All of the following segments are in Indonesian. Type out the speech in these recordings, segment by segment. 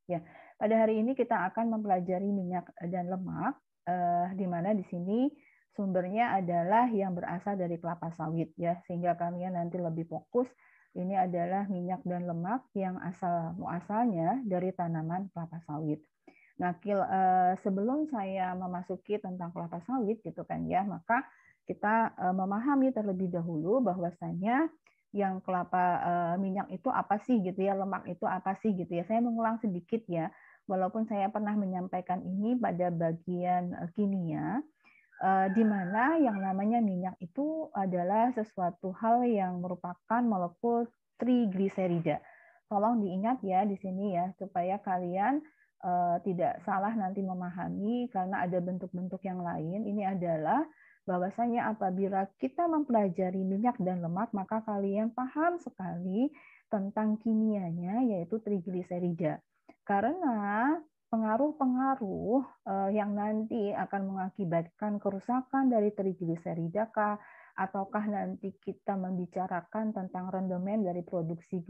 Ya, pada hari ini kita akan mempelajari minyak dan lemak, di mana di sini sumbernya adalah yang berasal dari kelapa sawit ya, sehingga kalian nanti lebih fokus ini adalah minyak dan lemak yang muasalnya dari tanaman kelapa sawit. Nah, sebelum saya memasuki tentang kelapa sawit gitu kan ya, maka kita memahami terlebih dahulu bahwasanya yang minyak itu apa sih gitu ya, lemak itu apa sih gitu ya. Saya mengulang sedikit ya, walaupun saya pernah menyampaikan ini pada bagian kimia, di mana yang namanya minyak itu adalah sesuatu hal yang merupakan molekul trigliserida. Tolong diingat ya di sini ya, supaya kalian tidak salah nanti memahami karena ada bentuk-bentuk yang lain. Ini adalah bahwasanya apabila kita mempelajari minyak dan lemak, maka kalian paham sekali tentang kimianya, yaitu trigliserida. Karena pengaruh-pengaruh yang nanti akan mengakibatkan kerusakan dari trigliserida kah, ataukah nanti kita membicarakan tentang rendemen dari produksi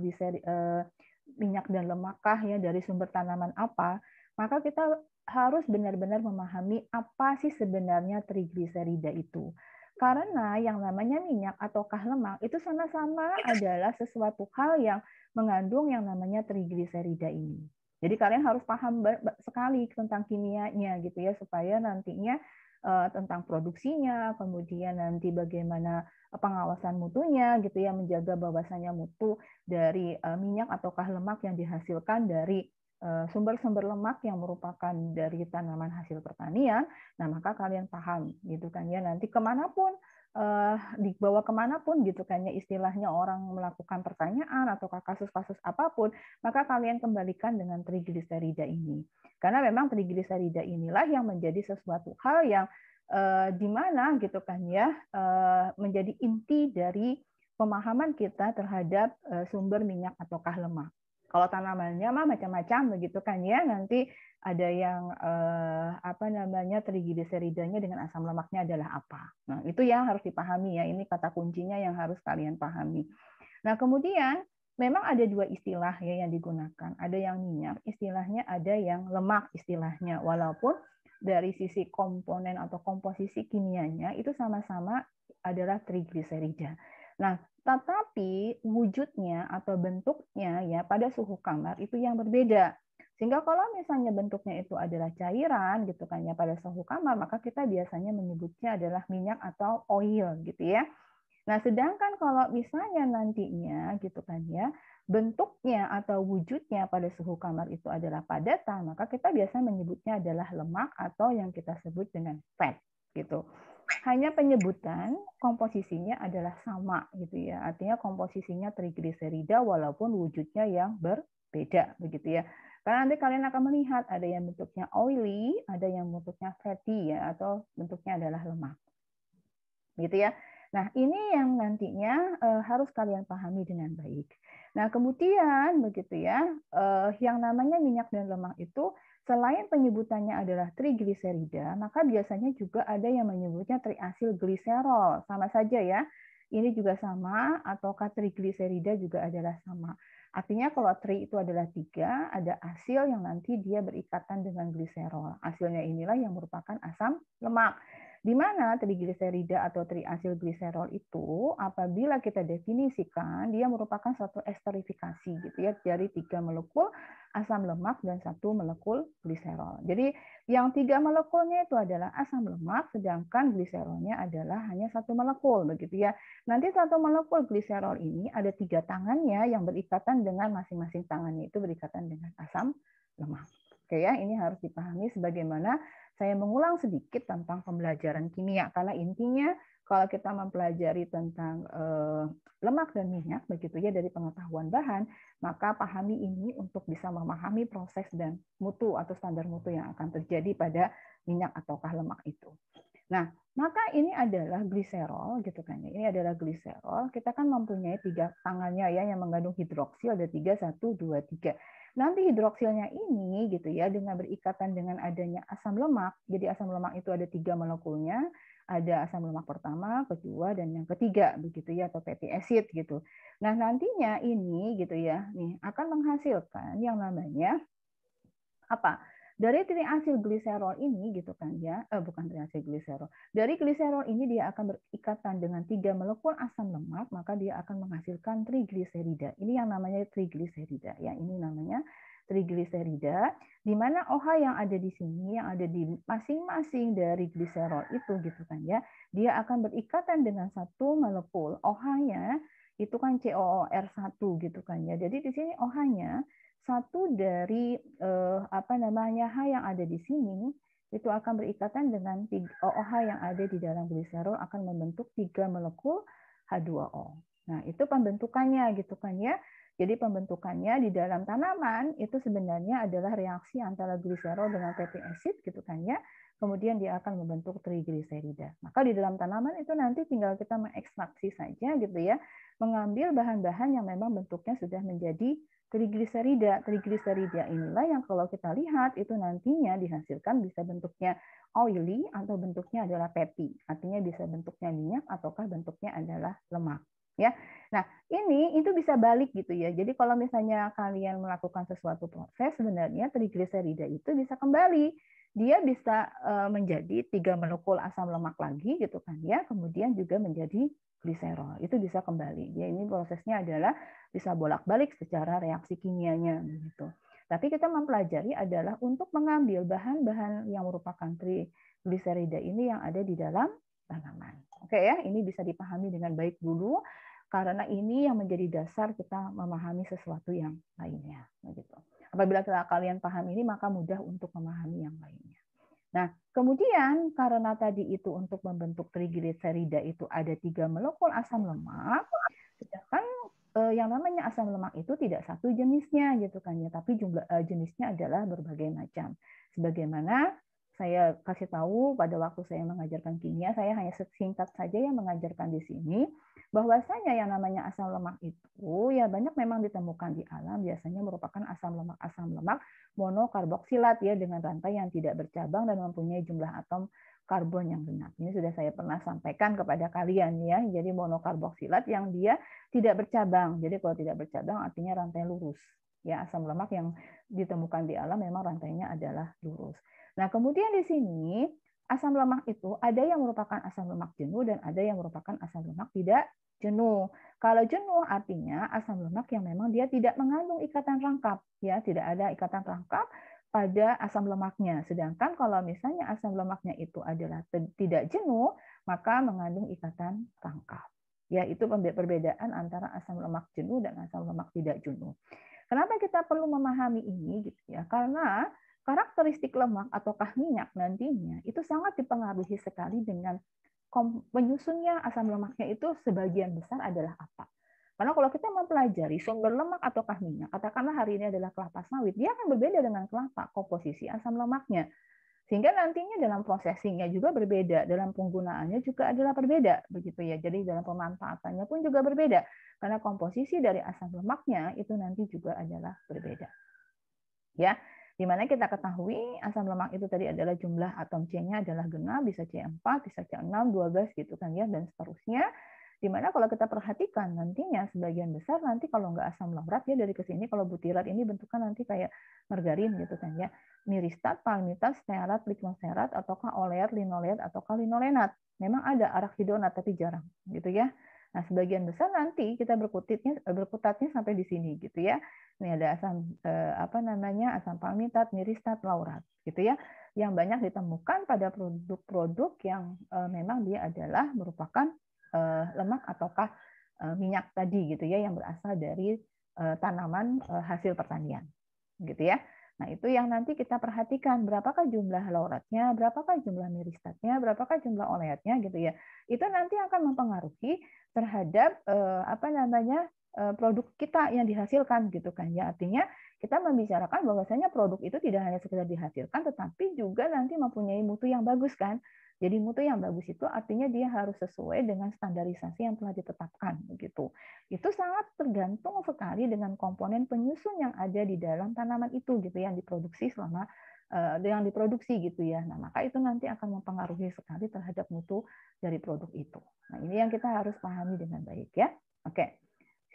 minyak dan lemak kah ya dari sumber tanaman apa, maka kita harus benar-benar memahami apa sih sebenarnya trigliserida itu. Karena yang namanya minyak ataukah lemak itu sama-sama adalah sesuatu hal yang mengandung yang namanya trigliserida ini. Jadi kalian harus paham sekali tentang kimianya gitu ya, supaya nantinya tentang produksinya, kemudian nanti bagaimana pengawasan mutunya gitu ya, menjaga bahwasanya mutu dari minyak ataukah lemak yang dihasilkan dari sumber-sumber lemak yang merupakan dari tanaman hasil pertanian. Nah, maka kalian paham gitu kan ya, nanti kemanapun dibawa kemanapun gitu kan ya, istilahnya orang melakukan pertanyaan atau kasus-kasus apapun, maka kalian kembalikan dengan trigliserida ini. Karena memang trigliserida inilah yang menjadi sesuatu hal yang di mana gitu kan ya, menjadi inti dari pemahaman kita terhadap sumber minyak ataukah lemak. Kalau tanamannya mah macam-macam begitu kan ya, nanti ada yang trigliseridanya dengan asam lemaknya adalah apa. Nah, itu yang harus dipahami ya. Ini kata kuncinya yang harus kalian pahami. Nah, kemudian memang ada dua istilah ya yang digunakan. Ada yang minyak, istilahnya, ada yang lemak, istilahnya. Walaupun dari sisi komponen atau komposisi kimianya itu sama-sama adalah trigliserida. Nah, tetapi wujudnya atau bentuknya ya pada suhu kamar itu yang berbeda. Sehingga kalau misalnya bentuknya itu adalah cairan gitu kan ya pada suhu kamar, maka kita biasanya menyebutnya adalah minyak atau oil gitu ya. Nah, sedangkan kalau misalnya nantinya gitu kan ya, bentuknya atau wujudnya pada suhu kamar itu adalah padatan, maka kita biasa menyebutnya adalah lemak atau yang kita sebut dengan fat gitu. Hanya penyebutan komposisinya adalah sama gitu ya. Artinya komposisinya trigliserida walaupun wujudnya yang berbeda begitu ya. Karena nanti kalian akan melihat ada yang bentuknya oily, ada yang bentuknya fatty ya, atau bentuknya adalah lemak. Gitu ya. Nah, ini yang nantinya harus kalian pahami dengan baik. Nah, kemudian begitu ya, yang namanya minyak dan lemak itu selain penyebutannya adalah trigliserida, maka biasanya juga ada yang menyebutnya triasil gliserol. Sama saja ya. Ini juga sama, ataukah trigliserida juga adalah sama. Artinya kalau tri itu adalah 3, ada asil yang nanti dia berikatan dengan gliserol. Asilnya inilah yang merupakan asam lemak. Di mana trigliserida atau triasilgliserol itu apabila kita definisikan dia merupakan suatu esterifikasi gitu ya dari 3 molekul asam lemak dan 1 molekul gliserol. Jadi yang 3 molekulnya itu adalah asam lemak, sedangkan gliserolnya adalah hanya 1 molekul begitu ya. Nanti 1 molekul gliserol ini ada 3 tangannya yang berikatan dengan masing-masing tangannya itu berikatan dengan asam lemak. Oke ya, ini harus dipahami sebagaimana saya mengulang sedikit tentang pembelajaran kimia, karena intinya kalau kita mempelajari tentang lemak dan minyak, begitu ya dari pengetahuan bahan, maka pahami ini untuk bisa memahami proses dan mutu atau standar mutu yang akan terjadi pada minyak ataukah lemak itu. Nah, maka ini adalah gliserol, gitu kan ya. Ini adalah gliserol. Kita kan mempunyai 3 tangannya ya yang mengandung hidroksil, ada 3, 1, 2, 3. Nanti hidroksilnya ini gitu ya dengan berikatan dengan adanya asam lemak. Jadi asam lemak itu ada 3 molekulnya, ada asam lemak pertama, kedua, dan yang ketiga begitu ya, atau fatty acid gitu. Nah, nantinya ini gitu ya, nih akan menghasilkan yang namanya Apa? Dari triasilgliserol ini gitu kan ya, bukan triasilgliserol. Dari gliserol ini dia akan berikatan dengan 3 molekul asam lemak, maka dia akan menghasilkan trigliserida. Ini yang namanya trigliserida ya. Ini namanya trigliserida, di mana OH yang ada di sini, yang ada di masing-masing dari gliserol itu gitu kan ya, dia akan berikatan dengan satu molekul OH-nya itu kan COOR1 gitu kan ya. Jadi di sini OH-nya satu dari H yang ada di sini itu akan berikatan dengan OH yang ada di dalam gliserol akan membentuk 3 molekul H2O. Nah, itu pembentukannya gitu kan ya. Jadi pembentukannya di dalam tanaman itu sebenarnya adalah reaksi antara gliserol dengan fatty acid gitu kan ya. Kemudian dia akan membentuk trigliserida. Maka di dalam tanaman itu nanti tinggal kita mengekstraksi saja gitu ya, mengambil bahan-bahan yang memang bentuknya sudah menjadi trigliserida. Trigliserida inilah yang kalau kita lihat itu nantinya dihasilkan bisa bentuknya oily atau bentuknya adalah fatty. Artinya bisa bentuknya minyak ataukah bentuknya adalah lemak. Ya. Nah, ini itu bisa balik gitu ya. Jadi kalau misalnya kalian melakukan sesuatu proses, sebenarnya trigliserida itu bisa kembali. Dia bisa menjadi 3 molekul asam lemak lagi gitu kan ya. Kemudian juga menjadi gliserol. Itu bisa kembali. Ya, ini prosesnya adalah bisa bolak-balik secara reaksi kimianya gitu. Tapi kita mempelajari adalah untuk mengambil bahan-bahan yang merupakan trigliserida ini yang ada di dalam tanaman. Oke ya, ini bisa dipahami dengan baik dulu karena ini yang menjadi dasar kita memahami sesuatu yang lainnya begitu. Apabila kalian paham ini maka mudah untuk memahami yang lainnya. Nah, kemudian karena tadi itu untuk membentuk trigliserida itu ada 3 molekul asam lemak, sedangkan yang namanya asam lemak itu tidak satu jenisnya gitu kan ya, tapi jumlah jenisnya adalah berbagai macam. Sebagaimana saya kasih tahu pada waktu saya mengajarkan kimia, saya hanya singkat saja yang mengajarkan di sini bahwasanya yang namanya asam lemak itu ya banyak memang ditemukan di alam, biasanya merupakan asam lemak monokarboksilat ya dengan rantai yang tidak bercabang dan mempunyai jumlah atom karbon yang genap. Ini sudah saya pernah sampaikan kepada kalian ya. Jadi monokarboksilat yang dia tidak bercabang. Jadi kalau tidak bercabang artinya rantai lurus. Ya, asam lemak yang ditemukan di alam memang rantainya adalah lurus. Nah, kemudian di sini asam lemak itu ada yang merupakan asam lemak jenuh dan ada yang merupakan asam lemak tidak jenuh. Kalau jenuh artinya asam lemak yang memang dia tidak mengandung ikatan rangkap, ya, tidak ada ikatan rangkap pada asam lemaknya. Sedangkan kalau misalnya asam lemaknya itu adalah tidak jenuh, maka mengandung ikatan rangkap. Ya, itu perbedaan antara asam lemak jenuh dan asam lemak tidak jenuh. Kenapa kita perlu memahami ini gitu ya? Karena karakteristik lemak ataukah minyak nantinya itu sangat dipengaruhi sekali dengan penyusunnya asam lemaknya itu sebagian besar adalah apa. Karena kalau kita mempelajari sumber lemak ataukah minyak, katakanlah hari ini adalah kelapa sawit, dia akan berbeda dengan kelapa, komposisi asam lemaknya. Sehingga nantinya dalam processingnya juga berbeda, dalam penggunaannya juga adalah berbeda, begitu ya. Jadi dalam pemanfaatannya pun juga berbeda, karena komposisi dari asam lemaknya itu nanti juga adalah berbeda. Ya, di mana kita ketahui asam lemak itu tadi adalah jumlah atom C-nya adalah genap, bisa C4, bisa C6, 12 gitu kan ya, dan seterusnya. Dimana kalau kita perhatikan nantinya sebagian besar nanti kalau nggak asam laurat ya dari kesini kalau butirat ini bentuknya nanti kayak margarin gitu kan ya, miristat, palmitat, stearat, lignoserat, ataukah oleat, linoleat, ataukah linolenat. Memang ada arakhidonat tapi jarang gitu ya. Nah sebagian besar nanti kita berkutatnya sampai di sini gitu ya. Ini ada asam asam palmitat, miristat, laurat gitu ya, yang banyak ditemukan pada produk-produk yang memang dia adalah merupakan lemak ataukah minyak tadi gitu ya yang berasal dari tanaman hasil pertanian gitu ya. Nah, itu yang nanti kita perhatikan berapakah jumlah lauratnya, berapakah jumlah miristatnya, berapakah jumlah oleatnya gitu ya. Itu nanti akan mempengaruhi terhadap produk kita yang dihasilkan gitu kan ya. Artinya kita membicarakan bahwasanya produk itu tidak hanya sekedar dihasilkan tetapi juga nanti mempunyai mutu yang bagus kan. Jadi mutu yang bagus itu artinya dia harus sesuai dengan standarisasi yang telah ditetapkan begitu. Itu sangat tergantung sekali dengan komponen penyusun yang ada di dalam tanaman itu gitu yang diproduksi selama yang diproduksi gitu ya. Nah, maka itu nanti akan mempengaruhi sekali terhadap mutu dari produk itu. Nah, ini yang kita harus pahami dengan baik ya. Oke.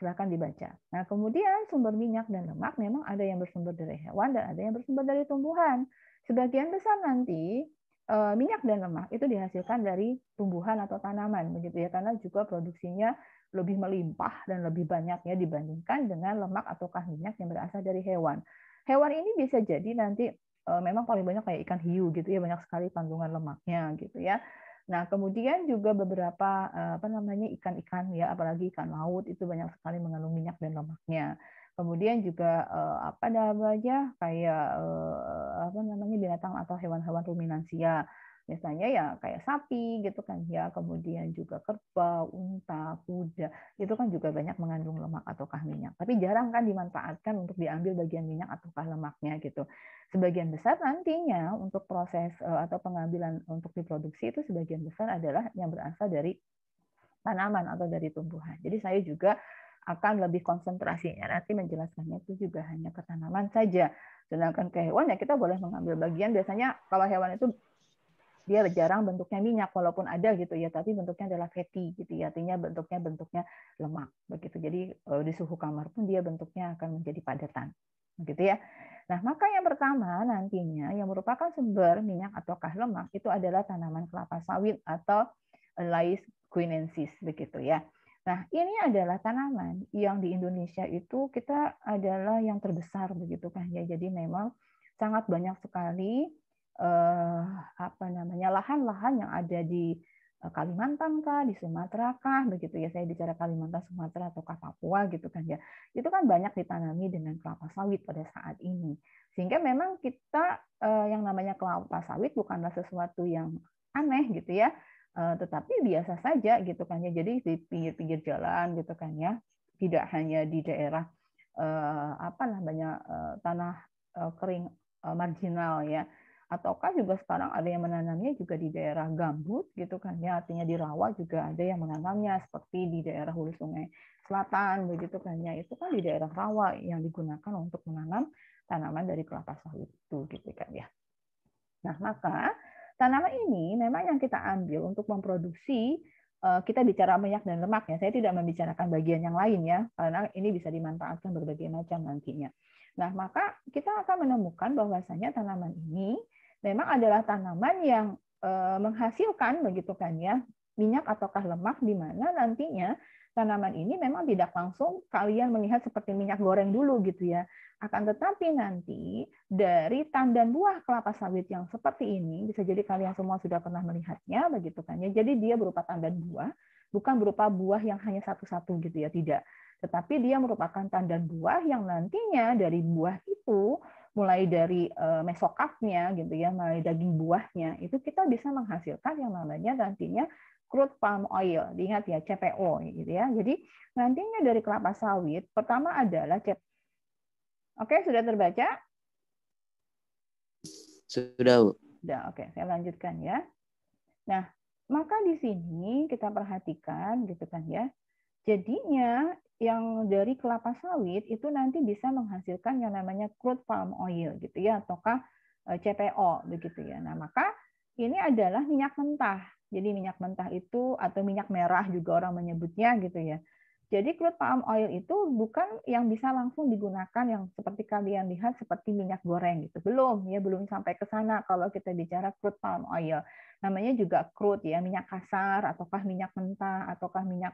Silahkan dibaca. Nah, kemudian sumber minyak dan lemak memang ada yang bersumber dari hewan dan ada yang bersumber dari tumbuhan. Sebagian besar nanti minyak dan lemak itu dihasilkan dari tumbuhan atau tanaman, begitu ya, karena juga produksinya lebih melimpah dan lebih banyak ya dibandingkan dengan lemak ataukah minyak yang berasal dari hewan. Hewan ini bisa jadi nanti memang paling banyak kayak ikan hiu gitu ya, banyak sekali kandungan lemaknya gitu ya. Nah, kemudian juga beberapa ikan-ikan ya, apalagi ikan laut itu banyak sekali mengandung minyak dan lemaknya. Kemudian juga binatang atau hewan-hewan ruminansia. Misalnya ya kayak sapi gitu kan ya, kemudian juga kerbau, unta, kuda, itu kan juga banyak mengandung lemak ataukah minyak. Tapi jarang kan dimanfaatkan untuk diambil bagian minyak ataukah lemaknya gitu. Sebagian besar nantinya untuk proses atau pengambilan untuk diproduksi itu sebagian besar adalah yang berasal dari tanaman atau dari tumbuhan. Jadi saya juga akan lebih konsentrasinya nanti menjelaskannya itu juga hanya ke tanaman saja. Sedangkan ke hewan ya kita boleh mengambil bagian, biasanya kalau hewan itu dia jarang bentuknya minyak walaupun ada gitu ya, tapi bentuknya adalah fatty gitu ya, artinya bentuknya lemak begitu. Jadi di suhu kamar pun dia bentuknya akan menjadi padatan begitu ya. Nah, maka yang pertama nantinya yang merupakan sumber minyak ataukah lemak itu adalah tanaman kelapa sawit atau Lais guinensis begitu ya. Nah, ini adalah tanaman yang di Indonesia itu kita adalah yang terbesar begitu kan ya. Jadi memang sangat banyak sekali lahan-lahan yang ada di Kalimantan kah, di Sumatera kah, begitu ya. Saya bicara Kalimantan, Sumatera ataukah Papua gitu kan ya. Itu kan banyak ditanami dengan kelapa sawit pada saat ini. Sehingga memang kita yang namanya kelapa sawit bukanlah sesuatu yang aneh gitu ya. Tetapi biasa saja gitu kan ya. Jadi di pinggir-pinggir jalan gitu kan ya. Tidak hanya di daerah tanah kering marginal ya, ataukah juga sekarang ada yang menanamnya juga di daerah gambut gitu kan ya, artinya di rawa juga ada yang menanamnya seperti di daerah hulu sungai selatan begitu kan ya, itu kan di daerah rawa yang digunakan untuk menanam tanaman dari kelapa sawit itu gitu kan ya. Nah, maka tanaman ini memang yang kita ambil untuk memproduksi, kita bicara minyak dan lemak ya, saya tidak membicarakan bagian yang lain ya, karena ini bisa dimanfaatkan berbagai macam nantinya. Nah, maka kita akan menemukan bahwasanya tanaman ini memang adalah tanaman yang menghasilkan begitu kan ya, minyak ataukah lemak, di mana nantinya tanaman ini memang tidak langsung kalian melihat seperti minyak goreng dulu gitu ya. Akan tetapi nanti dari tandan buah kelapa sawit yang seperti ini, bisa jadi kalian semua sudah pernah melihatnya begitu kan ya. Jadi dia berupa tandan buah, bukan berupa buah yang hanya satu-satu gitu ya, tidak. Tetapi dia merupakan tandan buah yang nantinya dari buah itu, mulai dari mesokaknya gitu ya, mulai daging buahnya, itu kita bisa menghasilkan yang namanya nantinya crude palm oil. Diingat ya, CPO gitu ya. Jadi nantinya dari kelapa sawit pertama adalah Oke, sudah terbaca? Sudah, Bu. Sudah, oke. Saya lanjutkan ya. Nah, maka di sini kita perhatikan gitu kan ya. Jadinya yang dari kelapa sawit itu nanti bisa menghasilkan yang namanya crude palm oil gitu ya, ataukah CPO begitu ya. Nah, maka ini adalah minyak mentah. Jadi minyak mentah itu atau minyak merah juga orang menyebutnya gitu ya. Jadi crude palm oil itu bukan yang bisa langsung digunakan yang seperti kalian lihat seperti minyak goreng gitu. Belum ya, belum sampai ke sana kalau kita bicara crude palm oil. Namanya juga crude ya, minyak kasar ataukah minyak mentah ataukah minyak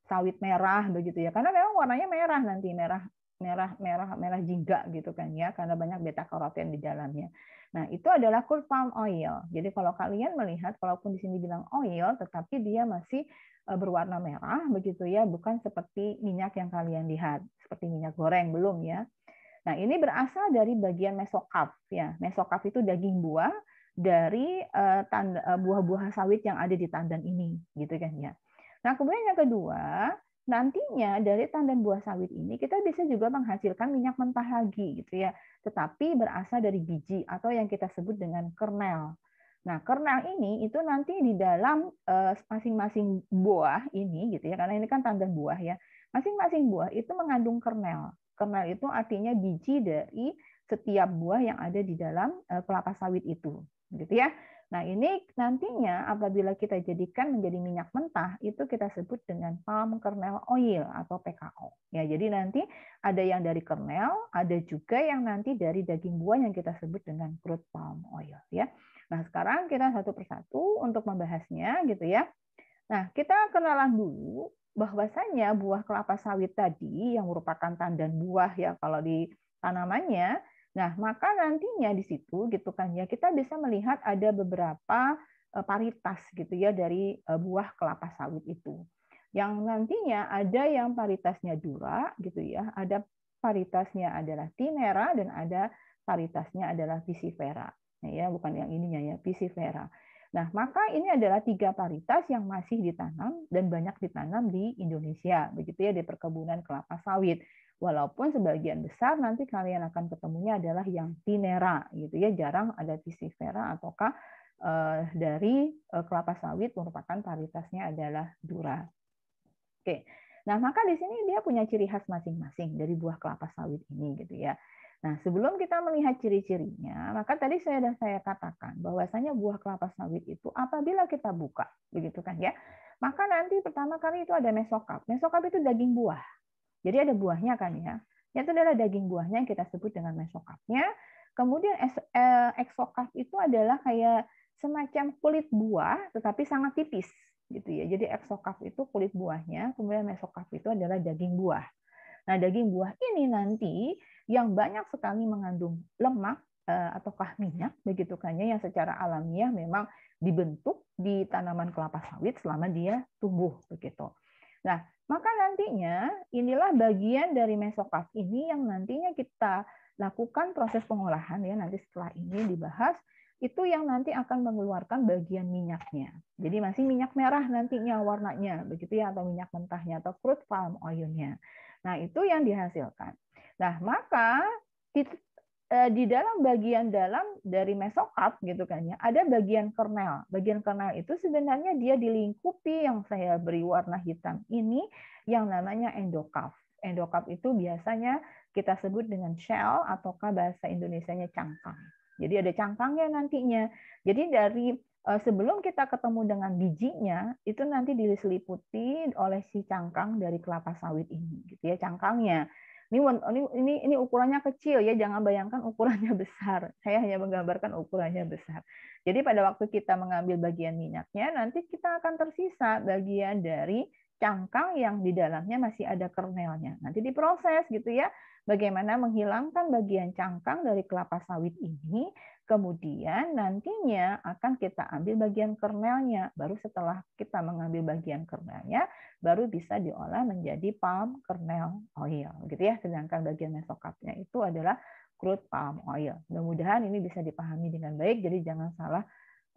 sawit merah begitu ya. Karena memang warnanya merah nanti, merah jingga gitu kan ya, karena banyak beta karoten di dalamnya. Nah, itu adalah crude palm oil. Jadi kalau kalian melihat walaupun di sini bilang oil tetapi dia masih berwarna merah begitu ya, bukan seperti minyak yang kalian lihat, seperti minyak goreng belum ya. Nah, ini berasal dari bagian mesokaf ya. Mesokaf itu daging buah dari buah-buah sawit yang ada di tandan ini, gitu kan ya. Nah, kemudian yang kedua, nantinya dari tandan buah sawit ini kita bisa juga menghasilkan minyak mentah lagi gitu ya, tetapi berasal dari biji atau yang kita sebut dengan kernel. Nah, kernel ini itu nanti di dalam masing-masing buah ini gitu ya, karena ini kan tandan buah ya. Masing-masing buah itu mengandung kernel. Kernel itu artinya biji dari setiap buah yang ada di dalam kelapa sawit itu, gitu ya. Nah, ini nantinya apabila kita jadikan menjadi minyak mentah, itu kita sebut dengan palm kernel oil atau PKO. Ya, jadi nanti ada yang dari kernel, ada juga yang nanti dari daging buah yang kita sebut dengan crude palm oil. Ya. Nah, sekarang kita satu persatu untuk membahasnya, gitu ya. Nah, kita kenalan dulu bahwasanya buah kelapa sawit tadi yang merupakan tandan buah ya kalau di tanamannya. Nah, maka nantinya di situ gitu kan ya kita bisa melihat ada beberapa paritas gitu ya dari buah kelapa sawit itu. Yang nantinya ada yang paritasnya dura gitu ya, ada paritasnya adalah tinera dan ada paritasnya adalah pisifera. Ya, bukan yang ininya ya, pisifera. Nah, maka ini adalah 3 paritas yang masih ditanam dan banyak ditanam di Indonesia, begitu ya di perkebunan kelapa sawit. Walaupun sebagian besar nanti kalian akan ketemunya adalah yang tinera, gitu ya, jarang ada pisifera ataukah dari kelapa sawit merupakan paritasnya adalah dura. Oke. Nah, maka di sini dia punya ciri khas masing-masing dari buah kelapa sawit ini, gitu ya. Nah, sebelum kita melihat ciri-cirinya, maka tadi sudah saya katakan bahwasanya buah kelapa sawit itu apabila kita buka, begitu kan ya, maka nanti pertama kali itu ada mesokap. Mesokap itu daging buah. Jadi ada buahnya kan ya. Itu adalah daging buahnya yang kita sebut dengan mesokapnya. Kemudian eksokap itu adalah kayak semacam kulit buah tetapi sangat tipis gitu ya. Jadi eksokap itu kulit buahnya, kemudian mesokap itu adalah daging buah. Nah, daging buah ini nanti yang banyak sekali mengandung lemak ataukah minyak begitu kan ya, yang secara alamiah memang dibentuk di tanaman kelapa sawit selama dia tumbuh begitu. Nah, maka nantinya inilah bagian dari mesokap ini yang nantinya kita lakukan proses pengolahan ya, nanti setelah ini dibahas itu yang nanti akan mengeluarkan bagian minyaknya. Jadi masih minyak merah nantinya warnanya begitu ya, atau minyak mentahnya atau crude palm oil-nya. Nah, itu yang dihasilkan. Nah, maka di dalam bagian dalam dari mesokap gitu kan ya, ada bagian kernel. Bagian kernel itu sebenarnya dia dilingkupi yang saya beri warna hitam ini yang namanya endokap. Endokap itu biasanya kita sebut dengan shell ataukah bahasa Indonesianya cangkang. Jadi ada cangkangnya nantinya. Jadi dari sebelum kita ketemu dengan bijinya, itu nanti diseliputi oleh si cangkang dari kelapa sawit ini, gitu ya, cangkangnya. Ini ukurannya kecil ya, jangan bayangkan ukurannya besar. Saya hanya menggambarkan ukurannya besar. Jadi pada waktu kita mengambil bagian minyaknya, nanti kita akan tersisa bagian dari cangkang yang di dalamnya masih ada kernelnya. Nanti diproses gitu ya, bagaimana menghilangkan bagian cangkang dari kelapa sawit ini, kemudian nantinya akan kita ambil bagian kernelnya. Baru setelah kita mengambil bagian kernelnya, baru bisa diolah menjadi palm kernel oil, gitu ya. Sedangkan bagian mesokapnya itu adalah crude palm oil. Mudah-mudahan ini bisa dipahami dengan baik, jadi jangan salah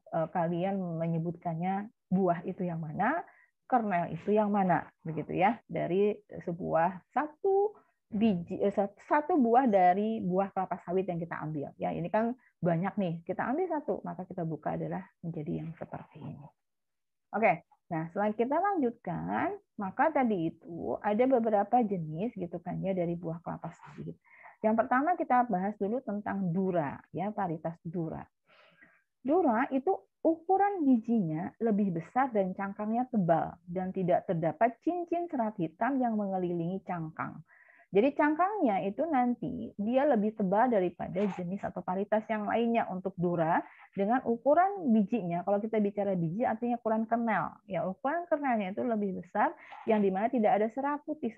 kalian menyebutkannya buah itu yang mana, kernel itu yang mana, begitu ya. Dari sebuah satu buah dari buah kelapa sawit yang kita ambil. Ya, ini kan banyak nih, kita ambil satu, maka kita buka adalah menjadi yang seperti ini. Oke, nah setelah kita lanjutkan, maka tadi itu ada beberapa jenis gitu kan ya dari buah kelapa sawit. Yang pertama kita bahas dulu tentang dura, ya, paritas dura. Dura itu ukuran bijinya lebih besar dan cangkangnya tebal dan tidak terdapat cincin serat hitam yang mengelilingi cangkang. Jadi cangkangnya itu nanti dia lebih tebal daripada jenis atau paritas yang lainnya untuk dura dengan ukuran bijinya. Kalau kita bicara biji artinya ukuran kernel. Ya, ukuran kernelnya itu lebih besar yang dimana tidak ada serat putih,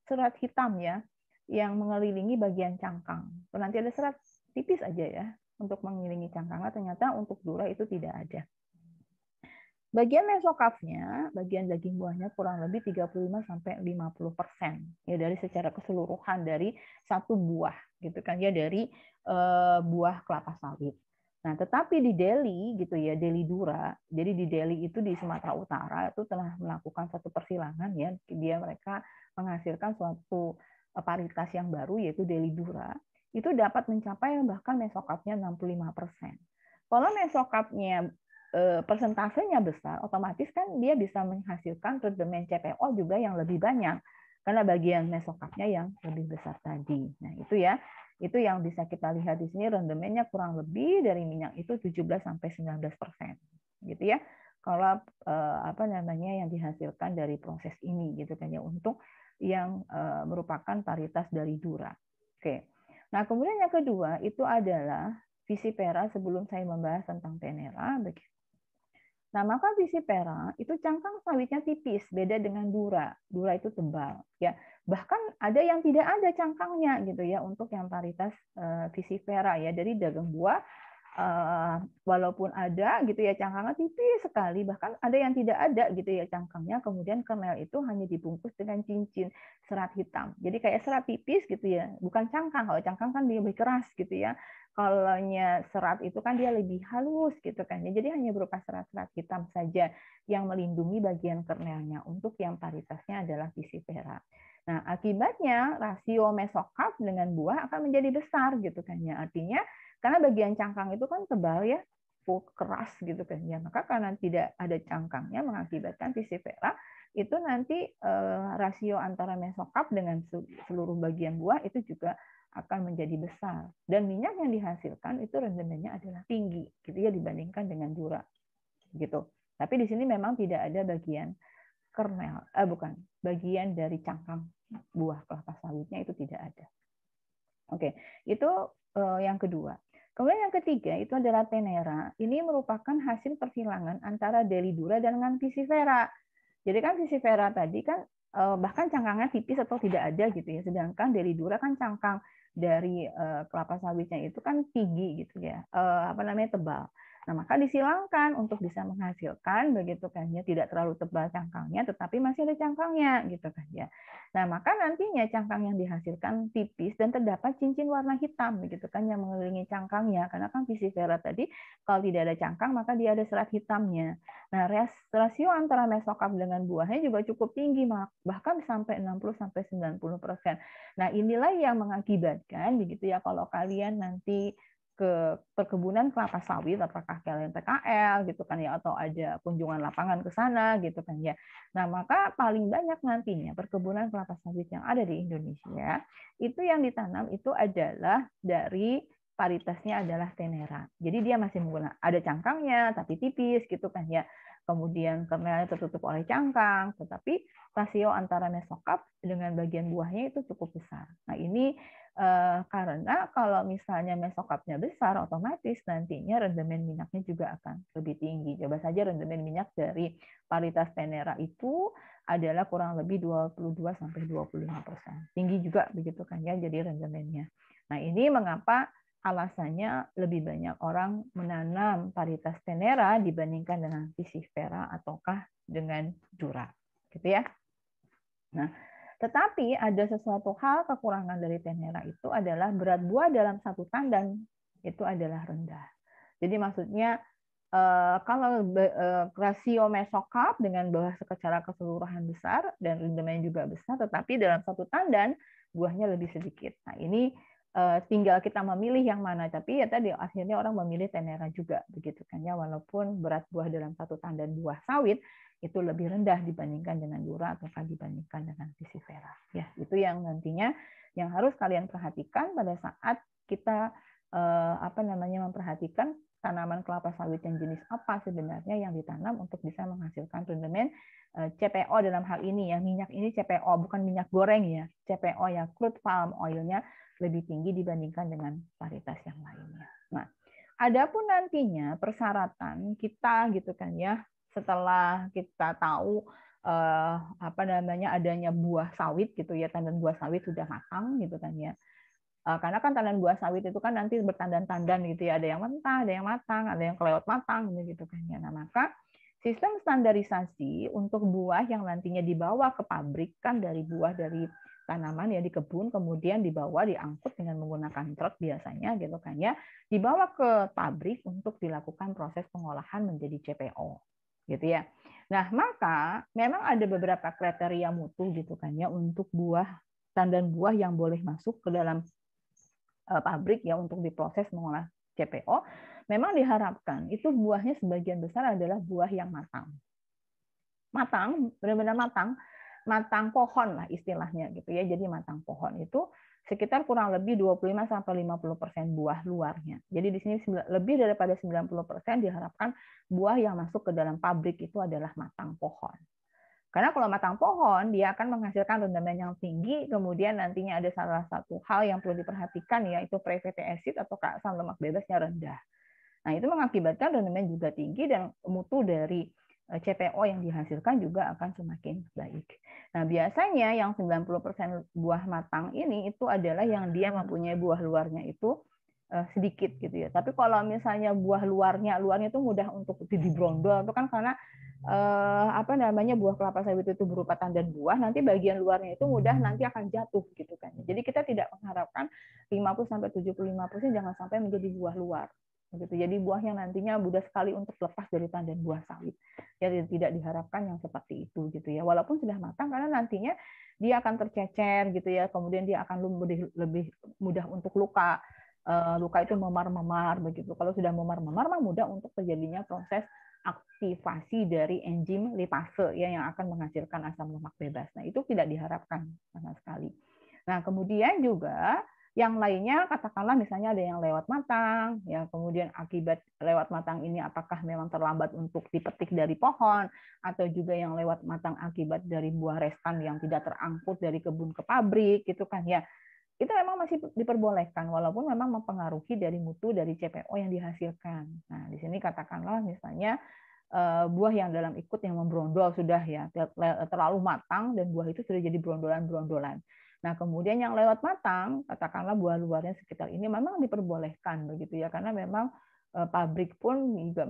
serat hitam ya yang mengelilingi bagian cangkang. Nanti ada serat tipis aja ya untuk mengelilingi cangkangnya, ternyata untuk dura itu tidak ada. Bagian mesokapnya, bagian daging buahnya kurang lebih 35-50% ya dari secara keseluruhan dari satu buah gitu kan ya, dari buah kelapa sawit. Nah, tetapi di Delhi gitu ya, Delhi Dura. Jadi di Delhi itu di Sumatera Utara itu telah melakukan satu persilangan ya, mereka menghasilkan suatu paritas yang baru yaitu Delhi Dura. Itu dapat mencapai bahkan mesokapnya 65%. Kalau mesokapnya persentasenya besar, otomatis kan dia bisa menghasilkan rendemen CPO juga yang lebih banyak karena bagian mesokapnya yang lebih besar tadi. Nah, itu ya. Itu yang bisa kita lihat di sini, rendemennya kurang lebih dari minyak itu 17-19%, gitu ya. Kalau apa namanya yang dihasilkan dari proses ini, gitu kan ya, untuk yang merupakan paritas dari Dura. Oke. Nah, kemudian yang kedua itu adalah Visipera. Sebelum saya membahas tentang Tenera, nah, maka Visipera itu cangkang sawitnya tipis, beda dengan Dura. Dura itu tebal, ya. Bahkan ada yang tidak ada cangkangnya gitu ya untuk yang paritas Visipera ya. Dari dagang buah walaupun ada gitu ya cangkangnya tipis sekali, bahkan ada yang tidak ada gitu ya cangkangnya. Kemudian kernel itu hanya dibungkus dengan cincin serat hitam. Jadi kayak serat tipis gitu ya, bukan cangkang. Kalau cangkang kan dia lebih keras gitu ya. Kalau serat itu kan dia lebih halus gitu kan. Jadi hanya berupa serat-serat hitam saja yang melindungi bagian kernelnya. Untuk yang paritasnya adalah Visipera. Nah, akibatnya rasio mesokap dengan buah akan menjadi besar gitu kan ya. Artinya karena bagian cangkang itu kan tebal ya, keras gitu kan ya. Maka karena tidak ada cangkangnya mengakibatkan Visipera itu nanti rasio antara mesokap dengan seluruh bagian buah itu juga akan menjadi besar, dan minyak yang dihasilkan itu rendemennya adalah tinggi gitu ya dibandingkan dengan Dura gitu. Tapi di sini memang tidak ada bagian kernel, bukan bagian dari cangkang buah kelapa sawitnya itu tidak ada. Oke, itu yang kedua. Kemudian yang ketiga itu adalah Tenera. Ini merupakan hasil persilangan antara Delidura dan dengan Visipera. Jadi kan Visipera tadi kan bahkan cangkangnya tipis atau tidak ada gitu ya. Sedangkan Delidura kan cangkang dari kelapa sawitnya itu kan tinggi gitu ya. Apa namanya tebal. Nah, maka disilangkan untuk bisa menghasilkan begitu kan ya, tidak terlalu tebal cangkangnya tetapi masih ada cangkangnya gitu kan ya. Nah, maka nantinya cangkang yang dihasilkan tipis dan terdapat cincin warna hitam begitu kan yang mengelilingi cangkangnya. Karena kan Visipera tadi kalau tidak ada cangkang maka dia ada serat hitamnya. Nah, rasio antara mesokap dengan buahnya juga cukup tinggi, bahkan sampai 60-90%. Nah, inilah yang mengakibatkan begitu ya kalau kalian nanti ke perkebunan kelapa sawit, apakah kalian PKL gitu kan ya, atau ada kunjungan lapangan ke sana gitu kan ya. Nah, maka paling banyak nantinya perkebunan kelapa sawit yang ada di Indonesia itu yang ditanam itu adalah dari paritasnya adalah Tenera. Jadi dia masih menggunakan ada cangkangnya tapi tipis gitu kan ya. Kemudian kernelnya tertutup oleh cangkang, tetapi rasio antara mesokap dengan bagian buahnya itu cukup besar. Nah, ini karena kalau misalnya mesokapnya besar, otomatis nantinya rendemen minyaknya juga akan lebih tinggi. Coba saja rendemen minyak dari paritas Tenera itu adalah kurang lebih 22-25%. Tinggi juga begitu kan ya jadi rendemennya. Nah, ini mengapa alasannya lebih banyak orang menanam paritas Tenera dibandingkan dengan Visipera ataukah dengan Dura. Gitu ya. Nah, tetapi ada sesuatu hal kekurangan dari Tenera itu adalah berat buah dalam satu tandan itu adalah rendah. Jadi maksudnya kalau rasio mesokap dengan buah secara keseluruhan besar dan rendemennya juga besar, tetapi dalam satu tandan buahnya lebih sedikit. Nah, ini tinggal kita memilih yang mana. Tapi ya tadi akhirnya orang memilih Tenera juga begitu kan ya, walaupun berat buah dalam satu tandan buah sawit itu lebih rendah dibandingkan dengan Dura atau dibandingkan dengan Visipera. Ya, itu yang nantinya yang harus kalian perhatikan pada saat kita memperhatikan tanaman kelapa sawit yang jenis apa sebenarnya yang ditanam untuk bisa menghasilkan rendemen CPO dalam hal ini ya. Minyak ini CPO bukan minyak goreng ya. CPO ya, crude palm oil-nya lebih tinggi dibandingkan dengan paritas yang lainnya. Nah, adapun nantinya persyaratan kita gitu kan ya, setelah kita tahu adanya buah sawit gitu ya, tandan buah sawit sudah matang gitu kan ya. Karena kan tandan buah sawit itu kan nanti bertandan-tandan gitu ya, ada yang mentah, ada yang matang, ada yang kelewat matang gitu kan ya. Nah, maka sistem standarisasi untuk buah yang nantinya dibawa ke pabrik kan dari buah dari tanaman ya di kebun, kemudian dibawa diangkut dengan menggunakan truk biasanya gitu kan ya, dibawa ke pabrik untuk dilakukan proses pengolahan menjadi CPO gitu ya. Nah, maka memang ada beberapa kriteria mutu gitu kan ya untuk buah tandan buah yang boleh masuk ke dalam pabrik ya untuk diproses mengolah CPO. Memang diharapkan itu buahnya sebagian besar adalah buah yang matang. Matang, benar-benar matang pohon lah istilahnya gitu ya. Jadi matang pohon itu sekitar kurang lebih 25-50% buah luarnya. Jadi di sini lebih daripada 90% diharapkan buah yang masuk ke dalam pabrik itu adalah matang pohon. Karena kalau matang pohon, dia akan menghasilkan rendamen yang tinggi, kemudian nantinya ada salah satu hal yang perlu diperhatikan, yaitu free fatty acid atau asam lemak bebasnya rendah. Nah, itu mengakibatkan rendamen juga tinggi dan mutu dari CPO yang dihasilkan juga akan semakin baik. Nah, biasanya yang 90% buah matang ini itu adalah yang dia mempunyai buah luarnya itu sedikit gitu ya. Tapi kalau misalnya buah luarnya itu mudah untuk dibrondol, itu kan karena buah kelapa sawit itu berupa tandan buah, nanti bagian luarnya itu mudah nanti akan jatuh gitu kan. Jadi kita tidak mengharapkan 50-75% jangan sampai menjadi buah luar. Gitu. Jadi buah yang nantinya mudah sekali untuk lepas dari tandan buah sawit. Ya tidak diharapkan yang seperti itu gitu ya. Walaupun sudah matang karena nantinya dia akan tercecer gitu ya. Kemudian dia akan lebih mudah untuk luka. Luka itu memar-memar begitu. Kalau sudah memar-memar mah mudah untuk terjadinya proses aktivasi dari enzim lipase ya yang akan menghasilkan asam lemak bebas. Nah, itu tidak diharapkan sama sekali. Nah, kemudian juga yang lainnya katakanlah misalnya ada yang lewat matang, ya kemudian akibat lewat matang ini apakah memang terlambat untuk dipetik dari pohon atau juga yang lewat matang akibat dari buah restan yang tidak terangkut dari kebun ke pabrik gitu kan ya. Itu memang masih diperbolehkan walaupun memang mempengaruhi dari mutu dari CPO yang dihasilkan. Nah, di sini katakanlah misalnya buah yang dalam ikut yang membrondol sudah ya terlalu matang dan buah itu sudah jadi brondolan-brondolan. Nah, kemudian yang lewat matang, katakanlah buah luarnya sekitar ini memang diperbolehkan begitu ya karena memang pabrik pun juga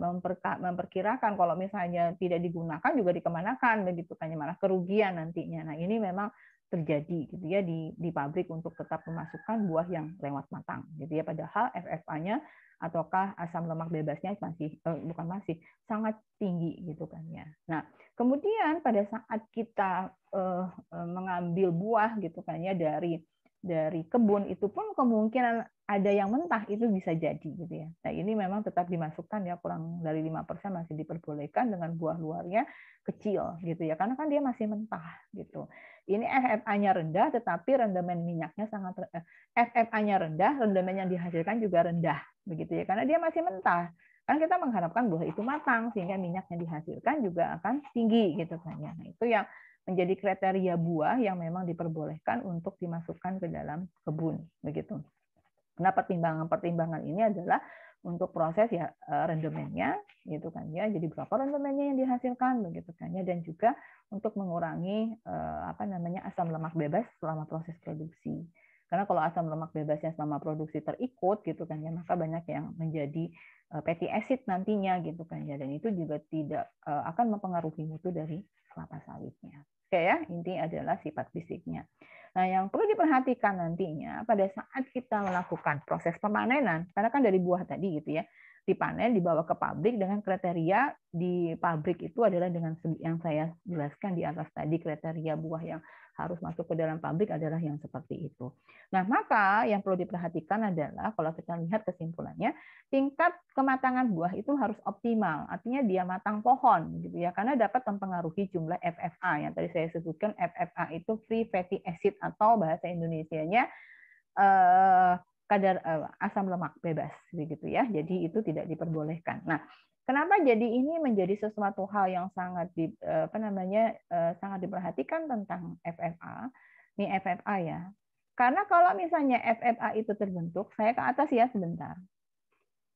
memperkirakan kalau misalnya tidak digunakan juga dikemanakan begitu kan malah kerugian nantinya. Nah, ini memang terjadi gitu ya di pabrik untuk tetap memasukkan buah yang lewat matang gitu ya padahal FFA-nya ataukah asam lemak bebasnya masih sangat tinggi gitu kan ya. Nah, kemudian pada saat kita mengambil buah gitu kan ya dari kebun itu pun kemungkinan ada yang mentah itu bisa jadi gitu ya. Nah, ini memang tetap dimasukkan ya kurang dari 5% masih diperbolehkan dengan buah luarnya kecil gitu ya. Karena kan dia masih mentah gitu. Ini FFA-nya rendah tetapi rendamen minyaknya sangat FFA-nya rendah, rendamen yang dihasilkan juga rendah begitu ya. Karena dia masih mentah. Kan kita mengharapkan buah itu matang sehingga minyak yang dihasilkan juga akan tinggi gitu kan ya. Nah, itu yang menjadi kriteria buah yang memang diperbolehkan untuk dimasukkan ke dalam kebun begitu. Nah, pertimbangan ini adalah untuk proses ya rendemennya gitu kan ya. Jadi berapa rendemennya yang dihasilkan begitu kan ya dan juga untuk mengurangi asam lemak bebas selama proses produksi. Karena kalau asam lemak bebasnya selama produksi terikut gitu kan ya maka banyak yang menjadi fatty acid nantinya gitu kan ya dan itu juga tidak akan mempengaruhi mutu dari kelapa sawitnya. Oke ya, inti adalah sifat fisiknya. Nah, yang perlu diperhatikan nantinya pada saat kita melakukan proses pemanenan, karena kan dari buah tadi gitu ya, dipanen, dibawa ke pabrik dengan kriteria di pabrik itu adalah dengan yang saya jelaskan di atas tadi, kriteria buah yang harus masuk ke dalam pabrik adalah yang seperti itu. Nah, maka yang perlu diperhatikan adalah kalau kita lihat kesimpulannya, tingkat kematangan buah itu harus optimal, artinya dia matang pohon gitu ya, karena dapat mempengaruhi jumlah FFA yang tadi saya sebutkan. FFA itu free fatty acid atau bahasa Indonesianya kadar asam lemak bebas begitu ya. Jadi itu tidak diperbolehkan. Nah, kenapa jadi ini menjadi sesuatu hal yang sangat sangat diperhatikan tentang FFA? Ini FFA ya. Karena kalau misalnya FFA itu terbentuk, saya ke atas ya sebentar.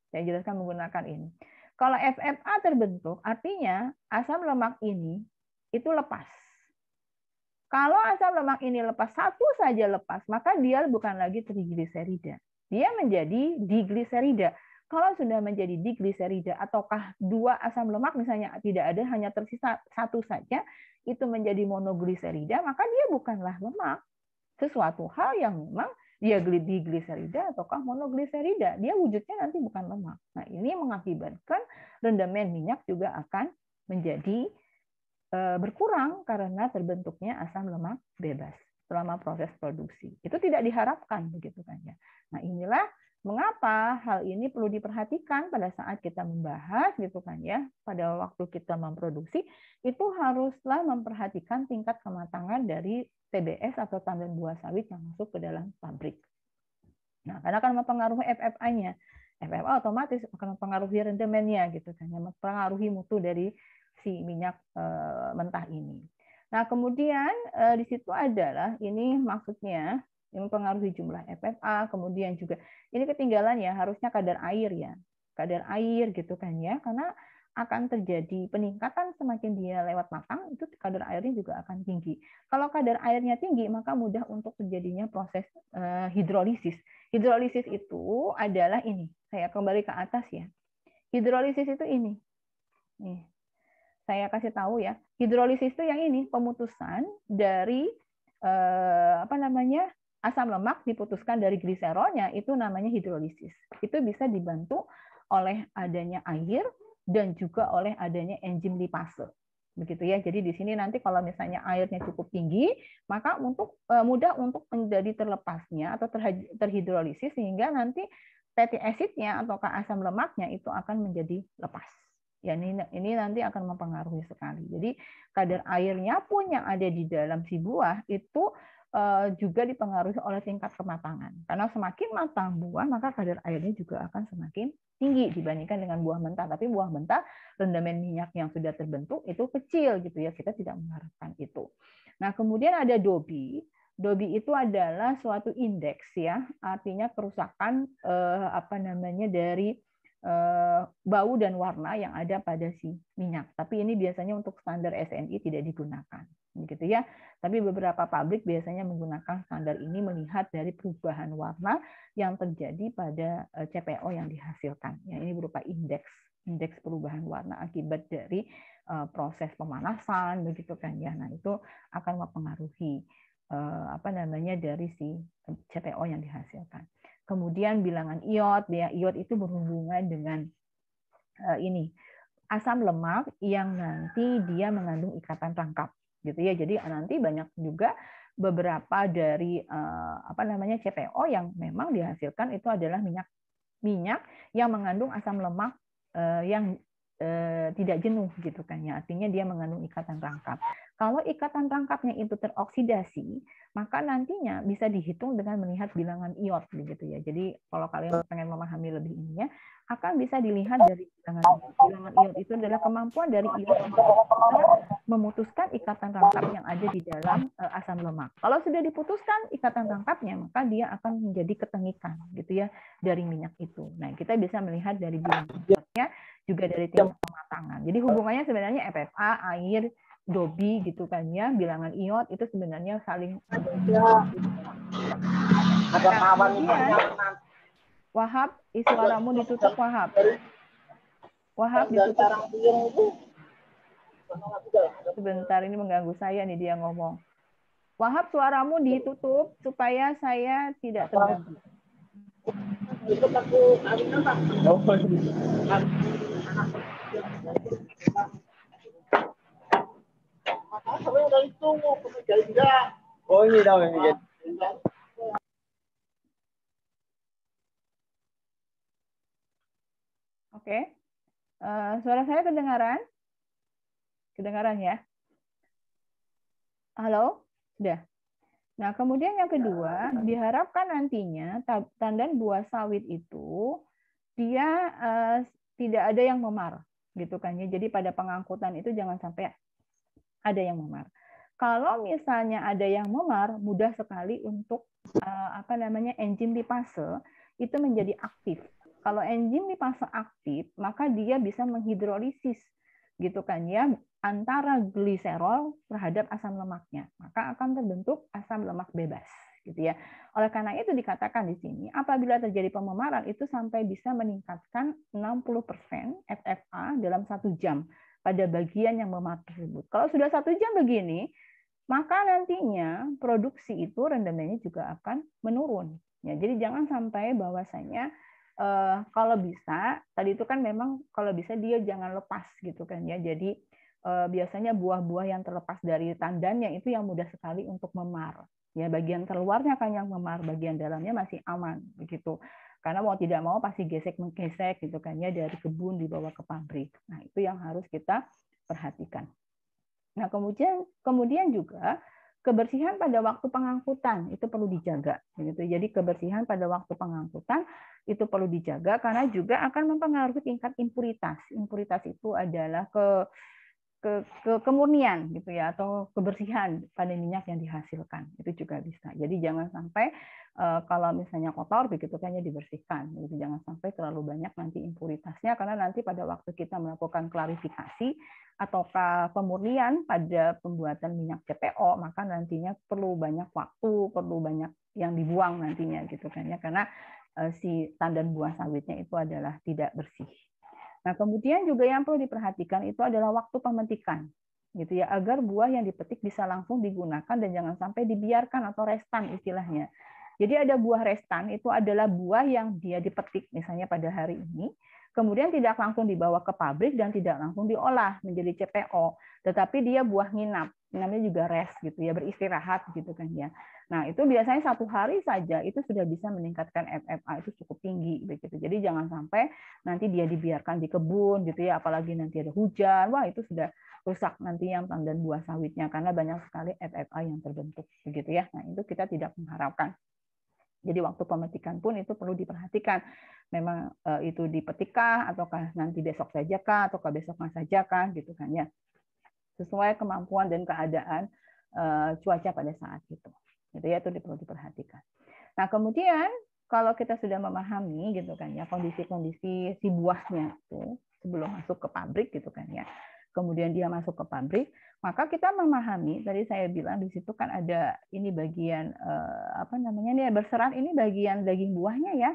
Saya jelaskan menggunakan ini. Kalau FFA terbentuk, artinya asam lemak ini itu lepas. Kalau asam lemak ini lepas, satu saja lepas, maka dia bukan lagi trigliserida. Dia menjadi digliserida. Kalau sudah menjadi digliserida ataukah dua asam lemak misalnya tidak ada, hanya tersisa satu saja, itu menjadi monogliserida, maka dia bukanlah lemak. Sesuatu hal yang memang dia digliserida ataukah monogliserida, dia wujudnya nanti bukan lemak. Nah, ini mengakibatkan rendamen minyak juga akan menjadi berkurang karena terbentuknya asam lemak bebas selama proses produksi. Itu tidak diharapkan begitu kan ya. Nah, inilah Mengapa hal ini perlu diperhatikan pada saat kita membahas gitu kan ya, pada waktu kita memproduksi itu haruslah memperhatikan tingkat kematangan dari TBS atau tandan buah sawit yang masuk ke dalam pabrik. Nah, karena akan mempengaruhi FFA-nya. FFA otomatis akan mempengaruhi rendemennya gitu kan, yang mempengaruhi mutu dari si minyak mentah ini. Nah, kemudian di situ adalah ini maksudnya yang mempengaruhi jumlah FFA, kemudian juga ini ketinggalan ya, harusnya kadar air ya. Kadar air gitu kan ya, karena akan terjadi peningkatan semakin dia lewat matang, itu kadar airnya juga akan tinggi. Kalau kadar airnya tinggi, maka mudah untuk terjadinya proses hidrolisis. Hidrolisis itu adalah ini, saya kembali ke atas ya. Hidrolisis itu ini. Nih, saya kasih tahu ya. Hidrolisis itu yang ini, pemutusan dari asam lemak diputuskan dari gliserolnya, itu namanya hidrolisis. Itu bisa dibantu oleh adanya air dan juga oleh adanya enzim lipase. Begitu ya. Jadi di sini nanti kalau misalnya airnya cukup tinggi, maka mudah untuk menjadi terlepasnya atau terhidrolisis sehingga nanti fatty acid-nya atau asam lemaknya itu akan menjadi lepas. Ya, ini nanti akan mempengaruhi sekali. Jadi kadar airnya pun yang ada di dalam si buah itu juga dipengaruhi oleh tingkat kematangan. Karena semakin matang buah, maka kadar airnya juga akan semakin tinggi dibandingkan dengan buah mentah. Tapi buah mentah, rendamen minyak yang sudah terbentuk itu kecil gitu ya. Kita tidak mengharapkan itu. Nah, kemudian ada DOBI. DOBI itu adalah suatu indeks ya, artinya kerusakan dari bau dan warna yang ada pada si minyak. Tapi ini biasanya untuk standar SNI tidak digunakan, begitu ya. Tapi beberapa pabrik biasanya menggunakan standar ini melihat dari perubahan warna yang terjadi pada CPO yang dihasilkan. Ya, ini berupa indeks perubahan warna akibat dari proses pemanasan, begitu kan ya. Nah, itu akan mempengaruhi dari si CPO yang dihasilkan. Kemudian bilangan iod, ya iod itu berhubungan dengan ini asam lemak yang nanti dia mengandung ikatan rangkap, gitu ya. Jadi nanti banyak juga beberapa dari CPO yang memang dihasilkan itu adalah minyak yang mengandung asam lemak yang tidak jenuh gitu kan ya, artinya dia mengandung ikatan rangkap. Kalau ikatan rangkapnya itu teroksidasi, maka nantinya bisa dihitung dengan melihat bilangan iod begitu ya. Jadi kalau kalian pengen memahami lebih ininya, akan bisa dilihat dari bilangan iod itu adalah kemampuan dari iod untuk memutuskan ikatan rangkap yang ada di dalam asam lemak. Kalau sudah diputuskan ikatan rangkapnya, maka dia akan menjadi ketengikan gitu ya dari minyak itu. Nah, kita bisa melihat dari bilangan iodnya juga dari tingkat kematangan. Jadi hubungannya sebenarnya FFA, air, DOBI gitu kan ya, bilangan iod itu sebenarnya saling ada kawan Wahab, suaramu ditutup Wahab. Wahab ditutup. Sebentar, ini mengganggu saya nih dia ngomong. Wahab, suaramu ditutup supaya saya tidak terganggu. Oh, ini daw ini. Oke. Suara saya kedengaran? Kedengaran ya? Halo? Sudah. Nah, kemudian yang kedua, diharapkan nantinya tandan buah sawit itu dia tidak ada yang memar, gitu kan ya. Jadi pada pengangkutan itu jangan sampai ada yang memar. Kalau misalnya ada yang memar, mudah sekali untuk enzim lipase itu menjadi aktif. Kalau enzim lipase aktif, maka dia bisa menghidrolisis gitu kan ya antara gliserol terhadap asam lemaknya. Maka akan terbentuk asam lemak bebas gitu ya. Oleh karena itu dikatakan di sini apabila terjadi pememaran itu sampai bisa meningkatkan 60% FFA dalam 1 jam pada bagian yang memar tersebut. Kalau sudah 1 jam begini, maka nantinya produksi itu rendemennya juga akan menurun. Ya, jadi jangan sampai bahwasanya kalau bisa, tadi itu kan memang kalau bisa dia jangan lepas gitu kan ya. Jadi biasanya buah-buah yang terlepas dari tandannya itu yang mudah sekali untuk memar. Ya, bagian terluarnya kan yang memar, bagian dalamnya masih aman begitu. Karena mau tidak mau pasti gesek-menggesek gitu kan ya, dari kebun dibawa ke pabrik. Nah, itu yang harus kita perhatikan. Nah, kemudian juga kebersihan pada waktu pengangkutan itu perlu dijaga gitu. Jadi kebersihan pada waktu pengangkutan itu perlu dijaga karena juga akan mempengaruhi tingkat impuritas. Impuritas itu adalah kemurnian gitu ya, atau kebersihan pada minyak yang dihasilkan, itu juga bisa. Jadi jangan sampai kalau misalnya kotor begitu kan ya dibersihkan, gitu. Jangan sampai terlalu banyak nanti impuritasnya, karena nanti pada waktu kita melakukan klarifikasi ataukah pemurnian pada pembuatan minyak CPO, maka nantinya perlu banyak waktu, perlu banyak yang dibuang nantinya gitu kan ya, karena si tandan buah sawitnya itu adalah tidak bersih. Nah, kemudian juga yang perlu diperhatikan itu adalah waktu pemetikan, gitu ya, agar buah yang dipetik bisa langsung digunakan dan jangan sampai dibiarkan atau restan istilahnya. Jadi ada buah restan itu adalah buah yang dia dipetik misalnya pada hari ini, kemudian tidak langsung dibawa ke pabrik dan tidak langsung diolah menjadi CPO, tetapi dia buah nginap, namanya juga rest gitu ya, beristirahat gitu kan ya. Nah, itu biasanya 1 hari saja itu sudah bisa meningkatkan FFA itu cukup tinggi begitu. Jadi jangan sampai nanti dia dibiarkan di kebun gitu ya, apalagi nanti ada hujan, wah itu sudah rusak nanti yang tandan buah sawitnya karena banyak sekali FFA yang terbentuk begitu ya. Nah, itu kita tidak mengharapkan. Jadi waktu pemetikan pun itu perlu diperhatikan. Memang itu dipetikkah ataukah nanti besok saja kah ataukah besok saja kah gitu kan ya. Sesuai kemampuan dan keadaan cuaca pada saat itu. Gitu ya, itu perlu diperhatikan. Nah, kemudian kalau kita sudah memahami gitu kan ya kondisi-kondisi si buahnya itu sebelum masuk ke pabrik gitu kan ya. Kemudian dia masuk ke pabrik, maka kita memahami, tadi saya bilang di situ kan ada ini bagian apa namanya nih berserat, ini bagian daging buahnya ya.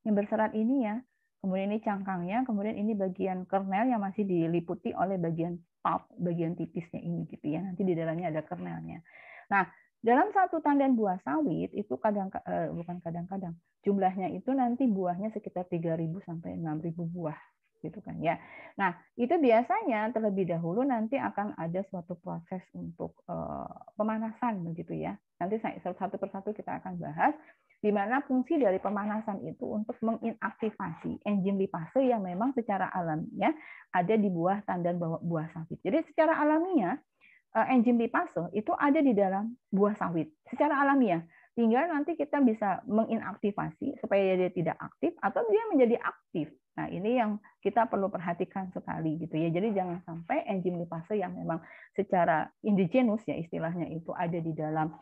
Yang berserat ini ya. Kemudian ini cangkangnya, kemudian ini bagian kernel yang masih diliputi oleh bagian pulp, bagian tipisnya ini gitu ya. Nanti di dalamnya ada kernelnya. Nah, dalam satu tandan buah sawit itu bukan kadang-kadang jumlahnya itu nanti buahnya sekitar 3.000 sampai 6.000 buah gitu kan ya. Nah, itu biasanya terlebih dahulu nanti akan ada suatu proses untuk pemanasan begitu ya. Nanti satu persatu kita akan bahas di mana fungsi dari pemanasan itu untuk menginaktivasi enzim lipase yang memang secara alamiah ada di buah tandan buah sawit. Jadi secara alamiah enzim lipase itu ada di dalam buah sawit secara alamiah. Tinggal nanti kita bisa menginaktivasi supaya dia tidak aktif atau dia menjadi aktif. Nah, ini yang kita perlu perhatikan sekali gitu ya. Jadi jangan sampai enzim lipase yang memang secara indigenous ya istilahnya itu ada di dalam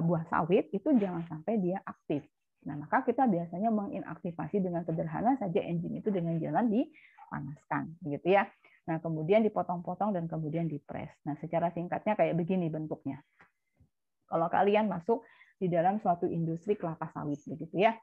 buah sawit itu jangan sampai dia aktif. Nah, maka kita biasanya menginaktivasi dengan sederhana saja enzim itu dengan jalan dipanaskan, begitu ya. Nah, kemudian dipotong-potong dan kemudian dipres. Nah, secara singkatnya kayak begini bentuknya. Kalau kalian masuk di dalam suatu industri kelapa sawit, begitu ya.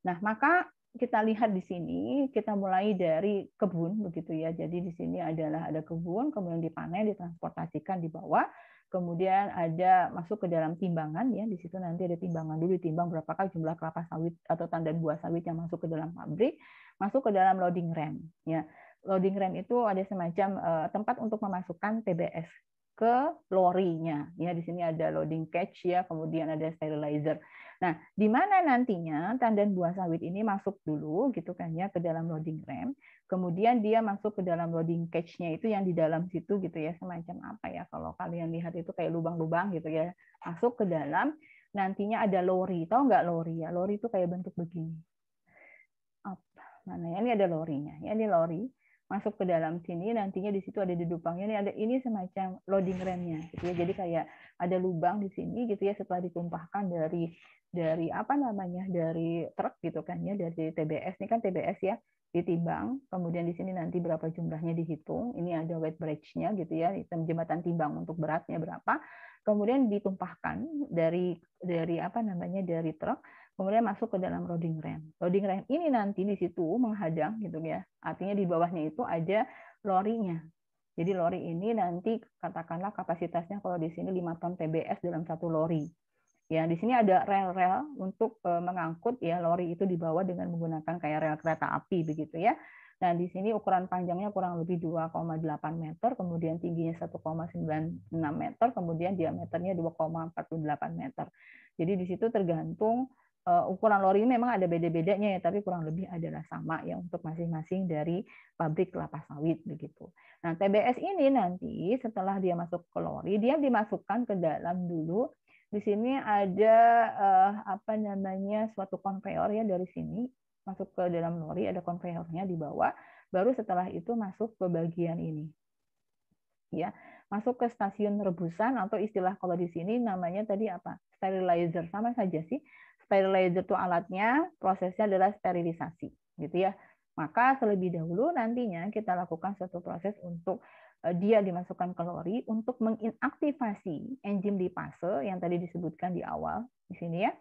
Nah, maka kita lihat di sini, kita mulai dari kebun, begitu ya. Jadi di sini adalah ada kebun, kemudian dipanen, ditransportasikan, dibawa. Kemudian ada masuk ke dalam timbangan ya, di situ nanti ada timbangan dulu, ditimbang berapakah jumlah kelapa sawit atau tandan buah sawit yang masuk ke dalam pabrik, masuk ke dalam loading ram ya. Loading ram itu ada semacam tempat untuk memasukkan TBS ke lorinya ya. Di sini ada loading catch ya, kemudian ada sterilizer. Nah, di mana nantinya tandan buah sawit ini masuk dulu gitu kan ya ke dalam loading ram, kemudian dia masuk ke dalam loading catch-nya itu yang di dalam situ gitu ya, semacam apa ya kalau kalian lihat itu kayak lubang-lubang gitu ya, masuk ke dalam, nantinya ada lori. Tahu nggak lori ya? Lori itu kayak bentuk begini. Mana ya? Ini ada lorinya. Ya, ini lori masuk ke dalam sini, nantinya di situ ada dedupangnya, ini semacam loading remnya gitu ya. Jadi kayak ada lubang di sini gitu ya, setelah ditumpahkan dari apa namanya, dari truk gitu kan ya, dari TBS. Ini kan TBS ya, ditimbang, kemudian di sini nanti berapa jumlahnya dihitung. Ini ada weight bridge-nya gitu ya, jembatan timbang untuk beratnya berapa. Kemudian ditumpahkan dari apa namanya, dari truk, kemudian masuk ke dalam loading ram. Loading ram ini nanti di situ menghadang gitu ya. Artinya di bawahnya itu ada lorinya. Jadi lori ini nanti katakanlah kapasitasnya kalau di sini 5 ton TBS dalam satu lori. Ya, di sini ada rel-rel untuk mengangkut ya lori itu dibawa dengan menggunakan kayak rel kereta api begitu ya. Nah, di sini ukuran panjangnya kurang lebih 2,8 meter, kemudian tingginya 1,96 meter, kemudian diameternya 2,48 meter. Jadi di situ tergantung ukuran lori ini memang ada beda-bedanya ya, tapi kurang lebih adalah sama ya untuk masing-masing dari pabrik kelapa sawit begitu. Nah, TBS ini nanti setelah dia masuk ke lori, dia dimasukkan ke dalam dulu. Di sini ada apa namanya suatu konveyor ya, dari sini masuk ke dalam lori, ada konveyornya di bawah. Baru setelah itu masuk ke bagian ini. Ya, masuk ke stasiun rebusan atau istilah kalau di sini namanya tadi apa? Sterilizer. Sama saja sih. Sterilizer itu alatnya, prosesnya adalah sterilisasi, gitu ya. Maka terlebih dahulu nantinya kita lakukan suatu proses untuk dia dimasukkan ke lori untuk menginaktivasi enzim lipase yang tadi disebutkan di awal di sini ya.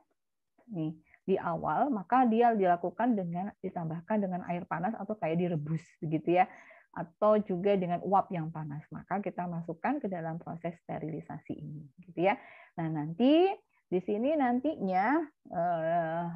Nih, di awal maka dia dilakukan dengan ditambahkan dengan air panas atau kayak direbus begitu ya, atau juga dengan uap yang panas. Maka kita masukkan ke dalam proses sterilisasi ini gitu ya. Nah, nanti di sini nantinya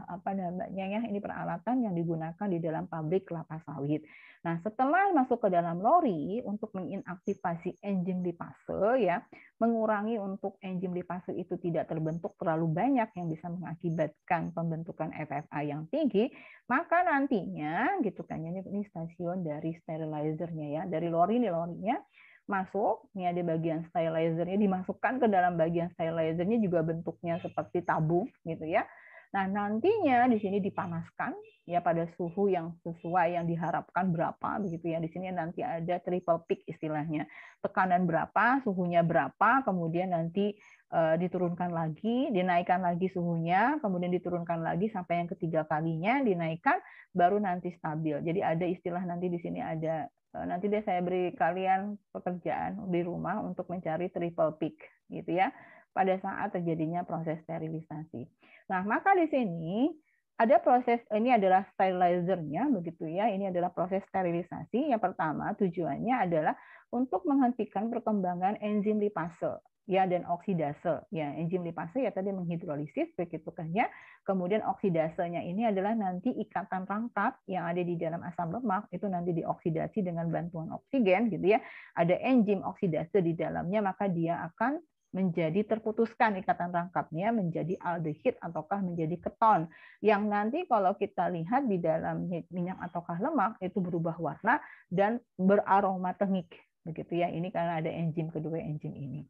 apa namanya ya, ini peralatan yang digunakan di dalam pabrik kelapa sawit. Nah, setelah masuk ke dalam lori untuk menginaktivasi enzim lipase ya, mengurangi untuk enzim lipase itu tidak terbentuk terlalu banyak yang bisa mengakibatkan pembentukan FFA yang tinggi, maka nantinya gitu kan ini stasiun dari sterilizernya ya, dari lori ini lorinya masuk, ini ada bagian sterilizernya, dimasukkan ke dalam bagian sterilizernya juga bentuknya seperti tabung gitu ya. Nah, nantinya di sini dipanaskan ya pada suhu yang sesuai yang diharapkan berapa begitu ya. Di sini nanti ada triple peak istilahnya. Tekanan berapa, suhunya berapa, kemudian nanti diturunkan lagi, dinaikkan lagi suhunya, kemudian diturunkan lagi sampai yang ketiga kalinya dinaikkan, baru nanti stabil. Jadi ada istilah nanti di sini ada, nanti deh saya beri kalian pekerjaan di rumah untuk mencari triple peak gitu ya pada saat terjadinya proses sterilisasi. Nah, maka di sini ada proses, ini adalah sterilizernya begitu ya. Ini adalah proses sterilisasi. Yang pertama tujuannya adalah untuk menghentikan perkembangan enzim lipase ya dan oksidase. Ya, enzim lipase ya tadi menghidrolisis begitu kan ya. Kemudian oksidasenya ini adalah nanti ikatan rangkap yang ada di dalam asam lemak itu nanti dioksidasi dengan bantuan oksigen gitu ya. Ada enzim oksidase di dalamnya, maka dia akan menjadi terputuskan ikatan rangkapnya menjadi aldehid ataukah menjadi keton yang nanti kalau kita lihat di dalam minyak ataukah lemak itu berubah warna dan beraroma tengik begitu ya. Ini karena ada enzim kedua enzim ini.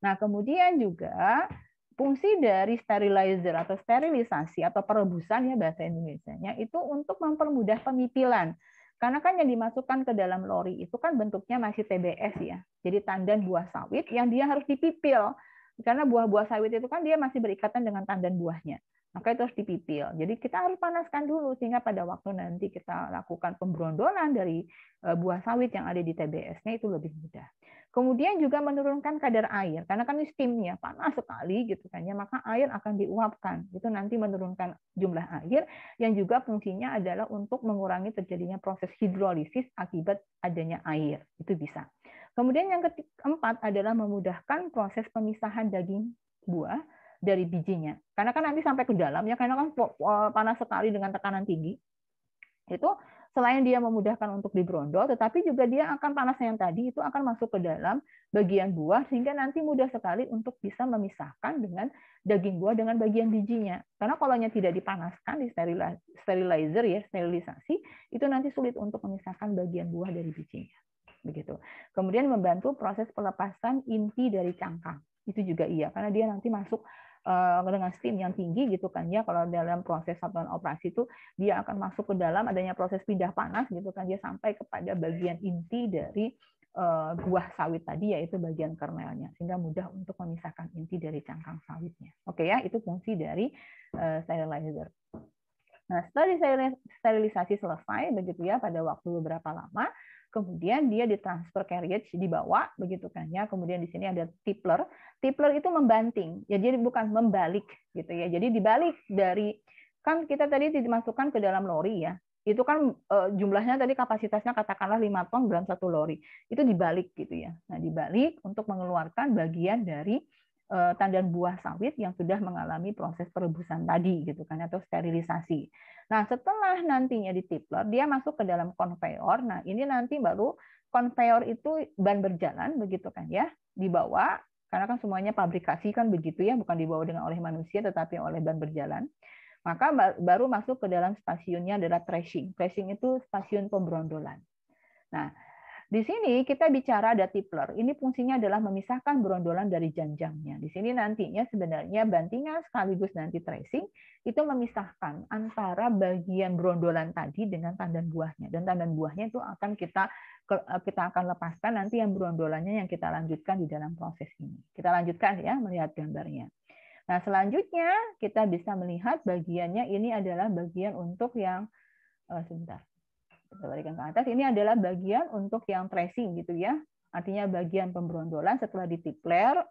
Nah, kemudian juga fungsi dari sterilizer atau sterilisasi atau perebusan ya bahasa Indonesianya itu untuk mempermudah pemipilan. Karena kan yang dimasukkan ke dalam lori itu kan bentuknya masih TBS ya. Jadi tandan buah sawit yang dia harus dipipil. Karena buah-buah sawit itu kan dia masih berikatan dengan tandan buahnya. Maka itu harus dipipil. Jadi kita harus panaskan dulu sehingga pada waktu nanti kita lakukan pemberondolan dari buah sawit yang ada di TBS-nya itu lebih mudah. Kemudian juga menurunkan kadar air, karena kan ini steamnya panas sekali gitu kan ya, maka air akan diuapkan. Itu nanti menurunkan jumlah air yang juga fungsinya adalah untuk mengurangi terjadinya proses hidrolisis akibat adanya air. Itu bisa. Kemudian yang keempat adalah memudahkan proses pemisahan daging buah dari bijinya. Karena kan nanti sampai ke dalam ya, karena kan panas sekali dengan tekanan tinggi. Itu selain dia memudahkan untuk diberondol, tetapi juga dia akan panasnya yang tadi itu akan masuk ke dalam bagian buah sehingga nanti mudah sekali untuk bisa memisahkan dengan daging buah dengan bagian bijinya. Karena kalau tidak dipanaskan di sterilizer ya, sterilisasi, itu nanti sulit untuk memisahkan bagian buah dari bijinya. Begitu. Kemudian membantu proses pelepasan inti dari cangkang. Itu juga iya, karena dia nanti masuk dengan steam yang tinggi gitu kan ya, kalau dalam proses satuan operasi itu dia akan masuk ke dalam adanya proses pindah panas gitu kan dia sampai kepada bagian inti dari buah sawit tadi yaitu bagian kernelnya sehingga mudah untuk memisahkan inti dari cangkang sawitnya. Oke ya, itu fungsi dari sterilizer. Nah, setelah sterilisasi selesai begitu ya pada waktu beberapa lama, kemudian dia ditransfer carriage dibawa begitu kan ya. Kemudian di sini ada tippler. Tippler itu membanting. Ya, jadi bukan membalik gitu ya. Jadi dibalik dari kan kita tadi dimasukkan ke dalam lori ya. Itu kan jumlahnya tadi kapasitasnya katakanlah 5 ton dalam satu lori. Itu dibalik gitu ya. Nah, dibalik untuk mengeluarkan bagian dari tandan buah sawit yang sudah mengalami proses perebusan tadi gitu kan atau sterilisasi. Nah, setelah nantinya di tippler dia masuk ke dalam konveyor. Nah, ini nanti baru konveyor itu ban berjalan begitu kan ya, dibawa karena kan semuanya pabrikasi kan begitu ya, bukan dibawa dengan oleh manusia tetapi oleh ban berjalan. Maka baru masuk ke dalam stasiunnya adalah tracing. Tracing itu stasiun pemberondolan. Nah, di sini kita bicara ada tipler. Ini fungsinya adalah memisahkan berondolan dari janjangnya. Di sini nantinya sebenarnya bantingan sekaligus nanti tracing itu memisahkan antara bagian berondolan tadi dengan tandan buahnya. Dan tandan buahnya itu akan kita akan lepaskan nanti yang berondolannya yang kita lanjutkan di dalam proses ini. Kita lanjutkan ya, melihat gambarnya. Nah, selanjutnya kita bisa melihat bagiannya ini adalah bagian untuk yang sebentar. Kita balikan ke atas. Ini adalah bagian untuk yang tracing gitu ya. Artinya bagian pemberondolan setelah ditipler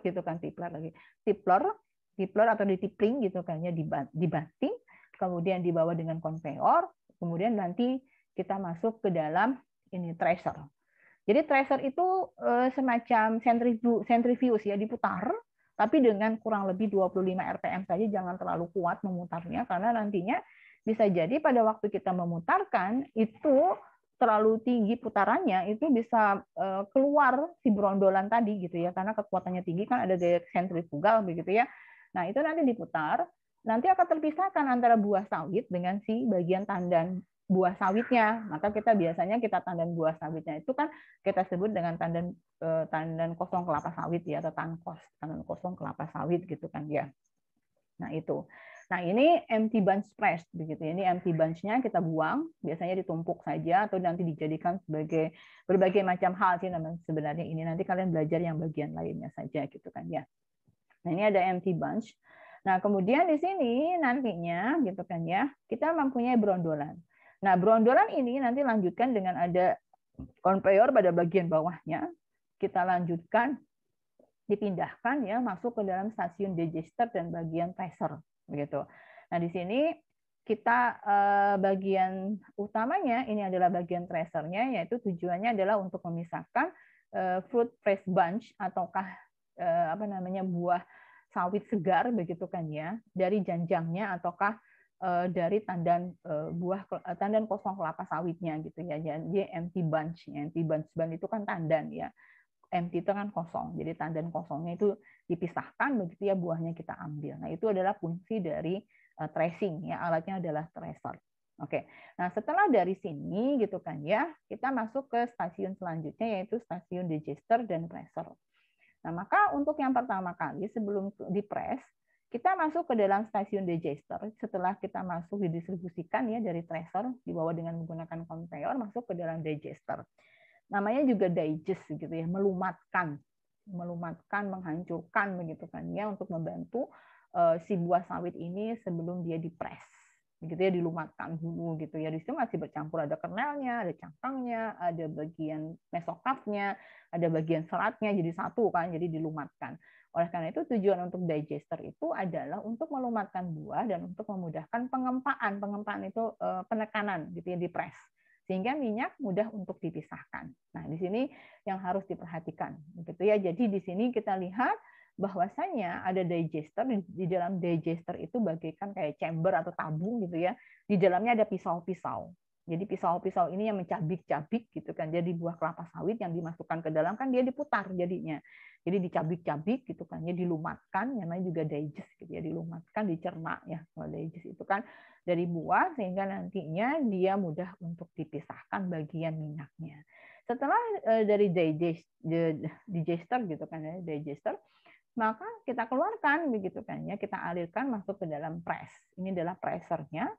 gitu kan, tipler atau ditipling gitu kan ya, dibanting, kemudian dibawa dengan konveyor, kemudian nanti kita masuk ke dalam ini tracer. Jadi tracer itu semacam centrifuge ya, diputar, tapi dengan kurang lebih 25 rpm saja, jangan terlalu kuat memutarnya karena nantinya bisa jadi pada waktu kita memutarkan itu terlalu tinggi putarannya, itu bisa keluar si berondolan tadi gitu ya, karena kekuatannya tinggi kan, ada gaya sentrifugal begitu ya. Nah, itu nanti diputar, nanti akan terpisahkan antara buah sawit dengan si bagian tandan buah sawitnya. Maka biasanya kita tandan buah sawitnya itu kan kita sebut dengan tandan kosong kelapa sawit ya, atau tandan kosong kelapa sawit gitu kan ya. Nah, itu. Nah, ini empty bunch press begitu ya. Ini empty bunch-nya kita buang, biasanya ditumpuk saja atau nanti dijadikan sebagai berbagai macam hal sih namanya sebenarnya ini. Nanti kalian belajar yang bagian lainnya saja gitu kan ya. Nah, ini ada empty bunch. Nah, kemudian di sini nantinya gitu kan ya, kita mempunyai berondolan. Nah, berondolan ini nanti lanjutkan dengan ada konveyor pada bagian bawahnya. Kita lanjutkan dipindahkan ya masuk ke dalam stasiun digester dan bagian tracer begitu. Nah, di sini kita bagian utamanya ini adalah bagian tracernya, yaitu tujuannya adalah untuk memisahkan fruit fresh bunch ataukah buah sawit segar begitu kan ya, dari janjangnya ataukah dari tandan tandan kosong kelapa sawitnya gitu ya. Jadi empty bunch itu kan tandan ya. Empty itu kan kosong, jadi tandan kosongnya itu dipisahkan begitu ya, buahnya kita ambil. Nah, itu adalah fungsi dari tracing ya, alatnya adalah tracer. Oke, nah setelah dari sini gitu kan ya, kita masuk ke stasiun selanjutnya yaitu stasiun digester dan tracer. Nah, maka untuk yang pertama kali sebelum dipres, kita masuk ke dalam stasiun digester. Setelah kita masuk didistribusikan ya dari tracer, dibawa dengan menggunakan konveyor masuk ke dalam digester. Namanya juga digest gitu ya, melumatkan, menghancurkan begitu kan ya, untuk membantu si buah sawit ini sebelum dia dipres gitu ya, dilumatkan dulu gitu ya. Di situ masih bercampur, ada kernelnya, ada cangkangnya, ada bagian mesokapnya, ada bagian seratnya, jadi satu kan, jadi dilumatkan. Oleh karena itu tujuan untuk digester itu adalah untuk melumatkan buah dan untuk memudahkan pengempaan. Pengempaan itu penekanan gitu ya, dipres, sehingga minyak mudah untuk dipisahkan. Nah, di sini yang harus diperhatikan, begitu ya. Jadi di sini kita lihat bahwasanya ada digester, di dalam digester itu bagaikan kayak chamber atau tabung gitu ya. Di dalamnya ada pisau-pisau. Jadi pisau-pisau ini yang mencabik-cabik gitu kan. Jadi buah kelapa sawit yang dimasukkan ke dalam kan dia diputar jadinya. Jadi dicabik-cabik gitu kan, ya dilumatkan, namanya juga digest gitu ya, dilumatkan, dicerna ya. Kalau digest itu kan dari buah sehingga nantinya dia mudah untuk dipisahkan bagian minyaknya. Setelah dari digester gitu kan ya, digester, maka kita keluarkan begitu kan ya, kita alirkan masuk ke dalam press. Ini adalah pressernya,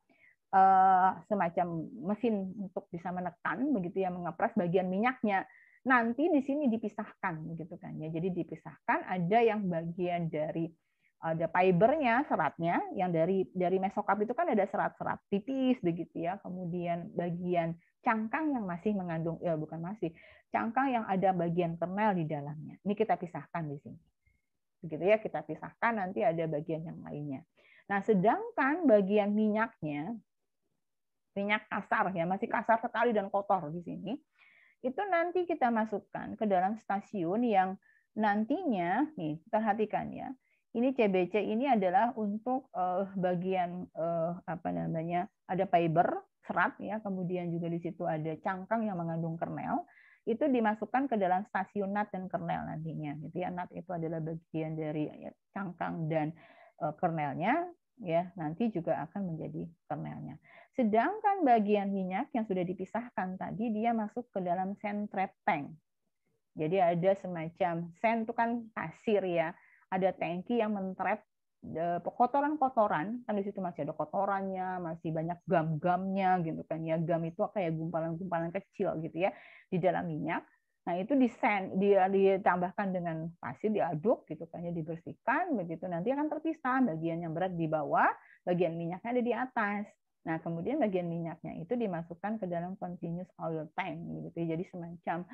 semacam mesin untuk bisa menekan begitu ya, mengepres bagian minyaknya. Nanti di sini dipisahkan begitu kan ya. Jadi dipisahkan, ada yang bagian dari ada fibernya, seratnya, yang dari mesokap itu kan ada serat-serat tipis begitu ya. Kemudian bagian cangkang yang masih mengandung, ya bukan masih, cangkang yang ada bagian kernel di dalamnya. Ini kita pisahkan di sini. Begitu ya, kita pisahkan, nanti ada bagian yang lainnya. Nah, sedangkan bagian minyaknya, minyak kasar ya, masih kasar sekali dan kotor di sini, itu nanti kita masukkan ke dalam stasiun yang nantinya, nih perhatikan ya, ini CBC ini adalah untuk bagian ada fiber serat ya, kemudian juga di situ ada cangkang yang mengandung kernel, itu dimasukkan ke dalam stasiun nut dan kernel nantinya gitu ya. Nut itu adalah bagian dari cangkang dan kernelnya, ya nanti juga akan menjadi kernelnya. Sedangkan bagian minyak yang sudah dipisahkan tadi dia masuk ke dalam sand trap tank. Jadi ada semacam sand itu kan pasir ya, ada tangki yang mentrap kotoran-kotoran, kan di situ masih ada kotorannya, masih banyak gam-gamnya gitu kan ya. Gam itu kayak gumpalan-gumpalan kecil gitu ya di dalam minyak. Nah, itu dia ditambahkan dengan pasir, diaduk gitu kan ya, dibersihkan begitu, nanti akan terpisah, bagian yang berat di bawah, bagian minyaknya ada di atas. Nah, kemudian bagian minyaknya itu dimasukkan ke dalam continuous oil tank gitu. Jadi semacam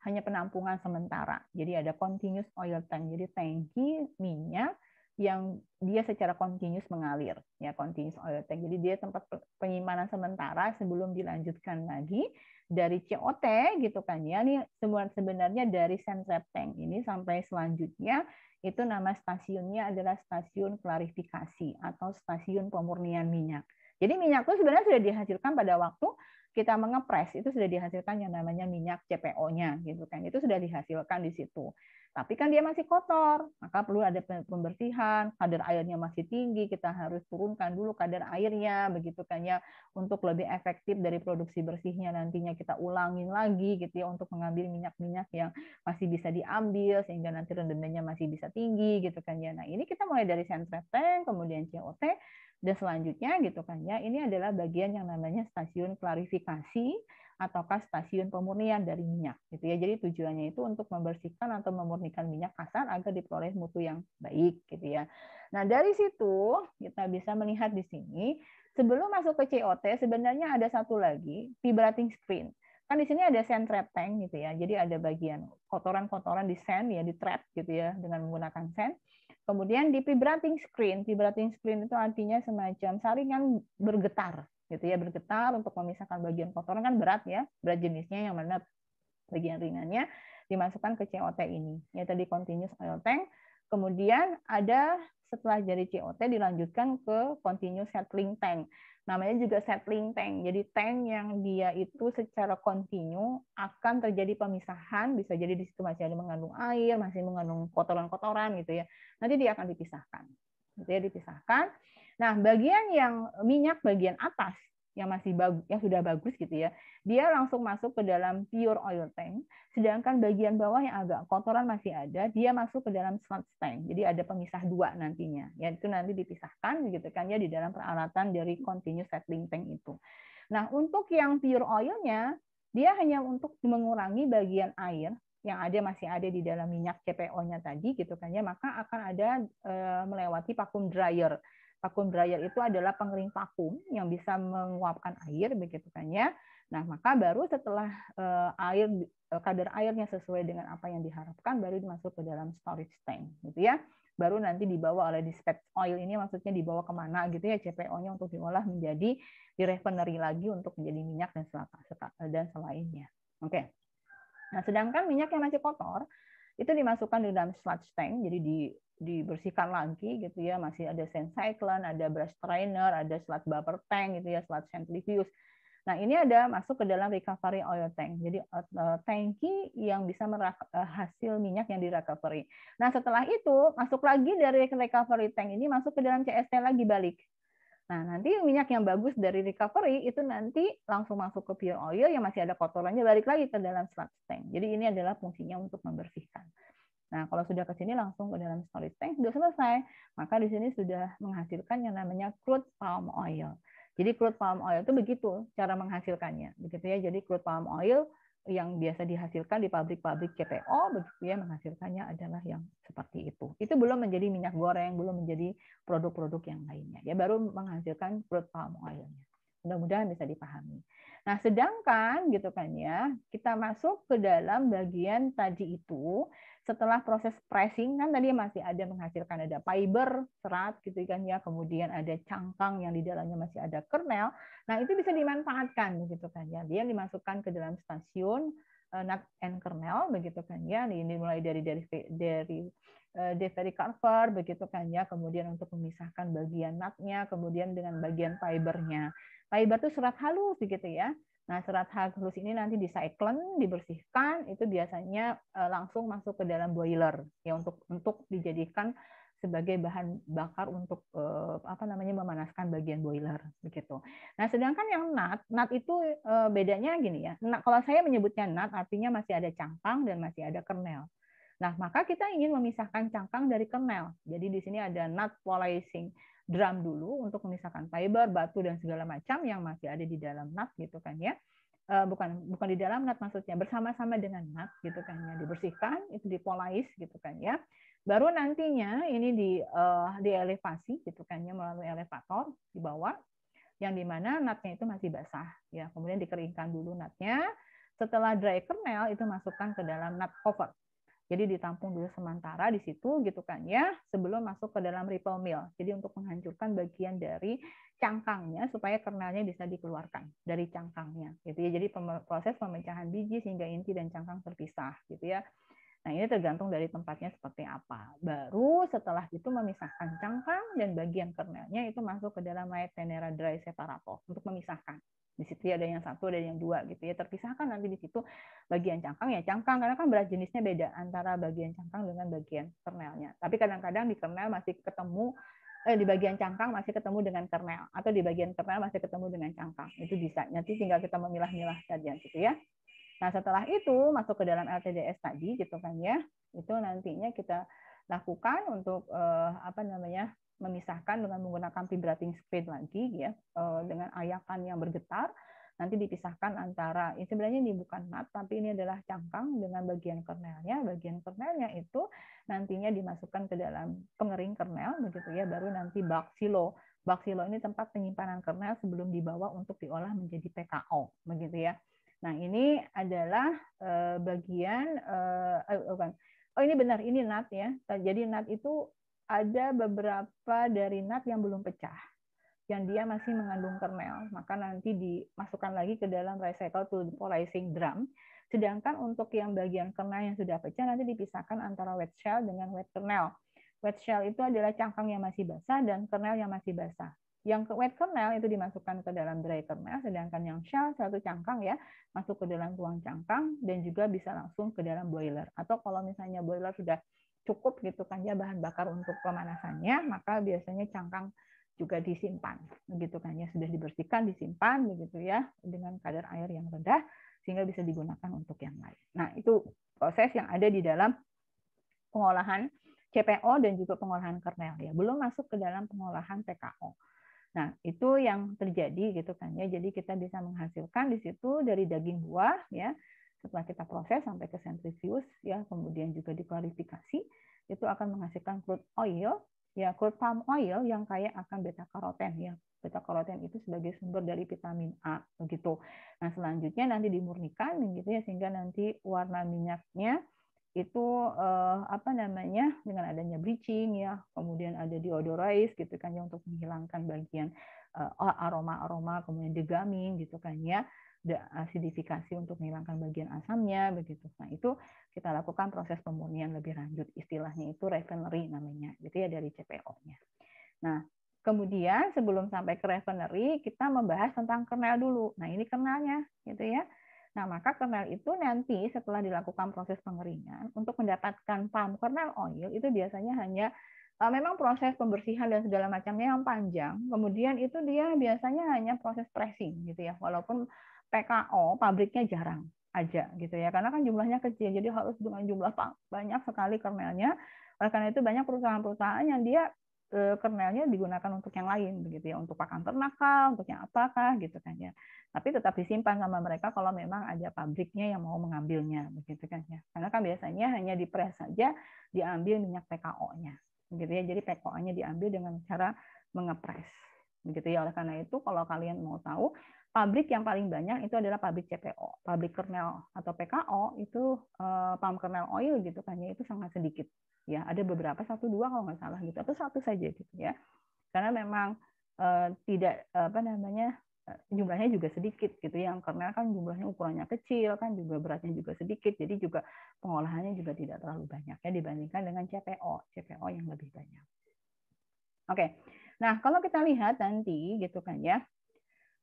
hanya penampungan sementara. Jadi ada continuous oil tank. Jadi tangki minyak yang dia secara continuous mengalir, ya continuous oil tank. Jadi dia tempat penyimpanan sementara sebelum dilanjutkan lagi dari COT gitu kan ya. Ini sebenarnya dari sand trap tank ini sampai selanjutnya itu nama stasiunnya adalah stasiun klarifikasi atau stasiun pemurnian minyak. Jadi minyak itu sebenarnya sudah dihasilkan pada waktu kita mengepres, itu sudah dihasilkan yang namanya minyak CPO-nya gitu kan. Itu sudah dihasilkan di situ. Tapi kan dia masih kotor, maka perlu ada pembersihan, kadar airnya masih tinggi, kita harus turunkan dulu kadar airnya, begitu kan ya, untuk lebih efektif dari produksi bersihnya nantinya kita ulangin lagi gitu ya, untuk mengambil minyak-minyak yang masih bisa diambil, sehingga nanti rendemennya masih bisa tinggi gitu kan ya. Nah ini kita mulai dari sand trap tank, kemudian COT, dan selanjutnya gitu kan ya, ini adalah bagian yang namanya stasiun klarifikasi ataukah stasiun pemurnian dari minyak gitu ya. Jadi tujuannya itu untuk membersihkan atau memurnikan minyak kasar agar diperoleh mutu yang baik gitu ya. Nah, dari situ kita bisa melihat di sini sebelum masuk ke COT sebenarnya ada satu lagi vibrating screen. Kan di sini ada sand trap tank gitu ya. Jadi ada bagian kotoran-kotoran di sand ya, di trap gitu ya dengan menggunakan sand. Kemudian di vibrating screen itu artinya semacam saringan bergetar gitu ya, bergetar untuk memisahkan bagian kotoran, kan berat ya, berat jenisnya, yang mana bagian ringannya dimasukkan ke COT ini, ya tadi continuous oil tank. Kemudian ada setelah dari COT dilanjutkan ke continuous settling tank. Namanya juga settling tank. Jadi tank yang dia itu secara kontinu akan terjadi pemisahan, bisa jadi di situ masih ada mengandung air, masih mengandung kotoran-kotoran gitu ya. Nanti dia akan dipisahkan. Gitu ya, dipisahkan. Nah, bagian yang minyak bagian atas yang masih bagus, yang sudah bagus gitu ya, dia langsung masuk ke dalam pure oil tank. Sedangkan bagian bawah yang agak kotoran masih ada, dia masuk ke dalam sludge tank. Jadi ada pemisah dua nantinya. Ya itu nanti dipisahkan gitu kan ya di dalam peralatan dari continuous settling tank itu. Nah, untuk yang pure oilnya, dia hanya untuk mengurangi bagian air yang masih ada di dalam minyak CPO-nya tadi gitu kan ya, maka akan ada melewati vacuum dryer. Vacuum dryer itu adalah pengering vakum yang bisa menguapkan air begitu kan ya. Nah, maka baru setelah kadar airnya sesuai dengan apa yang diharapkan baru dimasuk ke dalam storage tank gitu ya. Baru nanti dibawa oleh dispatch oil ini, maksudnya dibawa kemana gitu ya, CPO-nya untuk diolah menjadi di refinery lagi untuk menjadi minyak dan selainnya. Oke. Nah, sedangkan minyak yang masih kotor itu dimasukkan di dalam sludge tank, jadi dibersihkan lagi gitu ya, masih ada sand cyclone, ada brush strainer, ada sludge buffer tank gitu ya, sludge centrifuge. Nah, ini ada masuk ke dalam recovery oil tank. Jadi tangki yang bisa hasil minyak yang direcovery. Nah, setelah itu masuk lagi dari recovery tank ini masuk ke dalam CST lagi balik. Nah, nanti minyak yang bagus dari recovery itu nanti langsung masuk ke pure oil yang masih ada kotorannya balik lagi ke dalam sludge tank. Jadi ini adalah fungsinya untuk membersihkan. Nah, kalau sudah ke sini langsung ke dalam storage tank sudah selesai, maka di sini sudah menghasilkan yang namanya crude palm oil. Jadi crude palm oil itu begitu cara menghasilkannya, begitu ya. Jadi crude palm oil yang biasa dihasilkan di pabrik-pabrik CPO begitu ya, menghasilkannya adalah yang seperti itu. Itu belum menjadi minyak goreng, belum menjadi produk-produk yang lainnya. Ya baru menghasilkan crude palm oil-nya. Mudah-mudahan bisa dipahami. Nah, sedangkan gitu kan ya, kita masuk ke dalam bagian tadi itu setelah proses pressing kan tadi masih ada menghasilkan ada fiber, serat gitu kan ya, kemudian ada cangkang yang di dalamnya masih ada kernel. Nah, itu bisa dimanfaatkan begitu kan ya. Dia dimasukkan ke dalam stasiun nut and kernel begitu kan ya. Ini mulai dari cover begitu kan ya, kemudian untuk memisahkan bagian nutnya, kemudian dengan bagian fibernya. Fiber itu serat halus begitu ya. Nah, serat halus ini nanti dicyclen, dibersihkan, itu biasanya langsung masuk ke dalam boiler ya untuk dijadikan sebagai bahan bakar untuk memanaskan bagian boiler begitu. Nah, sedangkan yang nut itu bedanya gini ya. Nah, kalau saya menyebutnya nut artinya masih ada cangkang dan masih ada kernel. Nah, maka kita ingin memisahkan cangkang dari kernel. Jadi di sini ada nut polishing drum dulu untuk memisahkan fiber, batu dan segala macam yang masih ada di dalam nut gitu kan ya. Bukan di dalam nut maksudnya, bersama-sama dengan nut gitu kan ya, dibersihkan, itu dipolish gitu kan ya. Baru nantinya ini dielevasi gitu kan ya melalui elevator di bawah yang dimana nutnya itu masih basah ya. Kemudian dikeringkan dulu nutnya. Setelah dry kernel itu masukkan ke dalam nut cover. Jadi ditampung dulu sementara di situ gitu kan ya sebelum masuk ke dalam ripple mill. Jadi untuk menghancurkan bagian dari cangkangnya supaya kernelnya bisa dikeluarkan dari cangkangnya gitu ya. Jadi proses pemecahan biji sehingga inti dan cangkang terpisah gitu ya. Nah, ini tergantung dari tempatnya seperti apa. Baru setelah itu memisahkan cangkang dan bagian kernelnya itu masuk ke dalam Tenera dry separator untuk memisahkan. Di situ ada yang satu, ada yang dua gitu ya. Terpisahkan nanti di situ bagian cangkang ya cangkang karena kan berat jenisnya beda antara bagian cangkang dengan bagian kernelnya. Tapi kadang-kadang di kernel masih ketemu di bagian cangkang masih ketemu dengan kernel atau di bagian kernel masih ketemu dengan cangkang. Itu bisa. Nanti tinggal kita memilah-milah saja gitu ya. Nah, setelah itu masuk ke dalam LTDS tadi gitu kan ya. Itu nantinya kita lakukan untuk memisahkan dengan menggunakan vibrating screen lagi ya dengan ayakan yang bergetar. Nanti dipisahkan antara sebenarnya ini bukan nut tapi ini adalah cangkang dengan bagian kernelnya. Bagian kernelnya itu nantinya dimasukkan ke dalam pengering kernel begitu ya. Baru nanti bag silo. Bag silo ini tempat penyimpanan kernel sebelum dibawa untuk diolah menjadi PKO begitu ya. Nah, ini adalah bagian oh ini benar, ini nut ya. Jadi nut itu ada beberapa dari nut yang belum pecah, yang dia masih mengandung kernel. Maka nanti dimasukkan lagi ke dalam recycle to polishing drum. Sedangkan untuk yang bagian kernel yang sudah pecah nanti dipisahkan antara wet shell dengan wet kernel. Wet shell itu adalah cangkang yang masih basah dan kernel yang masih basah. Yang wet kernel itu dimasukkan ke dalam dry kernel, sedangkan yang shell satu cangkang ya masuk ke dalam tuang cangkang dan juga bisa langsung ke dalam boiler. Atau kalau misalnya boiler sudah cukup gitu kan ya bahan bakar untuk pemanasannya, maka biasanya cangkang juga disimpan begitu kan ya, sudah dibersihkan disimpan begitu ya dengan kadar air yang rendah sehingga bisa digunakan untuk yang lain. Nah, itu proses yang ada di dalam pengolahan CPO dan juga pengolahan kernel ya. Belum masuk ke dalam pengolahan PKO. Nah, itu yang terjadi gitu kan ya. Jadi kita bisa menghasilkan di situ dari daging buah ya. Setelah kita proses sampai ke centrifuge ya, kemudian juga diklarifikasi, itu akan menghasilkan crude oil ya, crude palm oil yang kaya akan beta karoten ya. Beta karoten itu sebagai sumber dari vitamin A begitu. Nah, selanjutnya nanti dimurnikan begitu ya sehingga nanti warna minyaknya itu dengan adanya bleaching ya, kemudian ada deodorize gitu kan ya untuk menghilangkan bagian aroma-aroma, kemudian degamming gitu kan ya, asidifikasi untuk menghilangkan bagian asamnya begitu. Nah, itu kita lakukan proses pemurnian lebih lanjut, istilahnya itu refinery namanya gitu ya dari CPO-nya. Nah, kemudian sebelum sampai ke refinery kita membahas tentang kernel dulu. Nah, ini kernelnya gitu ya. Nah, maka kernel itu nanti setelah dilakukan proses pengeringan, untuk mendapatkan palm kernel oil itu biasanya hanya memang proses pembersihan dan segala macamnya yang panjang. Kemudian itu dia biasanya hanya proses pressing gitu ya. Walaupun PKO pabriknya jarang aja gitu ya. Karena kan jumlahnya kecil, jadi harus dengan jumlah banyak sekali kernelnya. Oleh karena itu banyak perusahaan-perusahaan yang dia kernelnya digunakan untuk yang lain begitu ya, untuk pakan ternak kah, untuk yang apakah gitu kan ya. Tapi tetap disimpan sama mereka kalau memang ada pabriknya yang mau mengambilnya begitu kan ya. Karena kan biasanya hanya dipres saja diambil minyak PKO-nya. Begitu ya. Jadi PKO-nya diambil dengan cara mengepres. Begitu ya. Oleh karena itu kalau kalian mau tahu pabrik yang paling banyak itu adalah pabrik CPO, pabrik kernel atau PKO itu palm kernel oil gitu kan ya, itu sangat sedikit. Ya, ada beberapa 1-2 kalau nggak salah gitu atau 1 saja gitu ya. Karena memang tidak jumlahnya juga sedikit gitu ya. Yang kernel kan jumlahnya ukurannya kecil kan juga beratnya juga sedikit. Jadi juga pengolahannya juga tidak terlalu banyak ya dibandingkan dengan CPO yang lebih banyak. Oke. Nah, kalau kita lihat nanti gitu kan ya.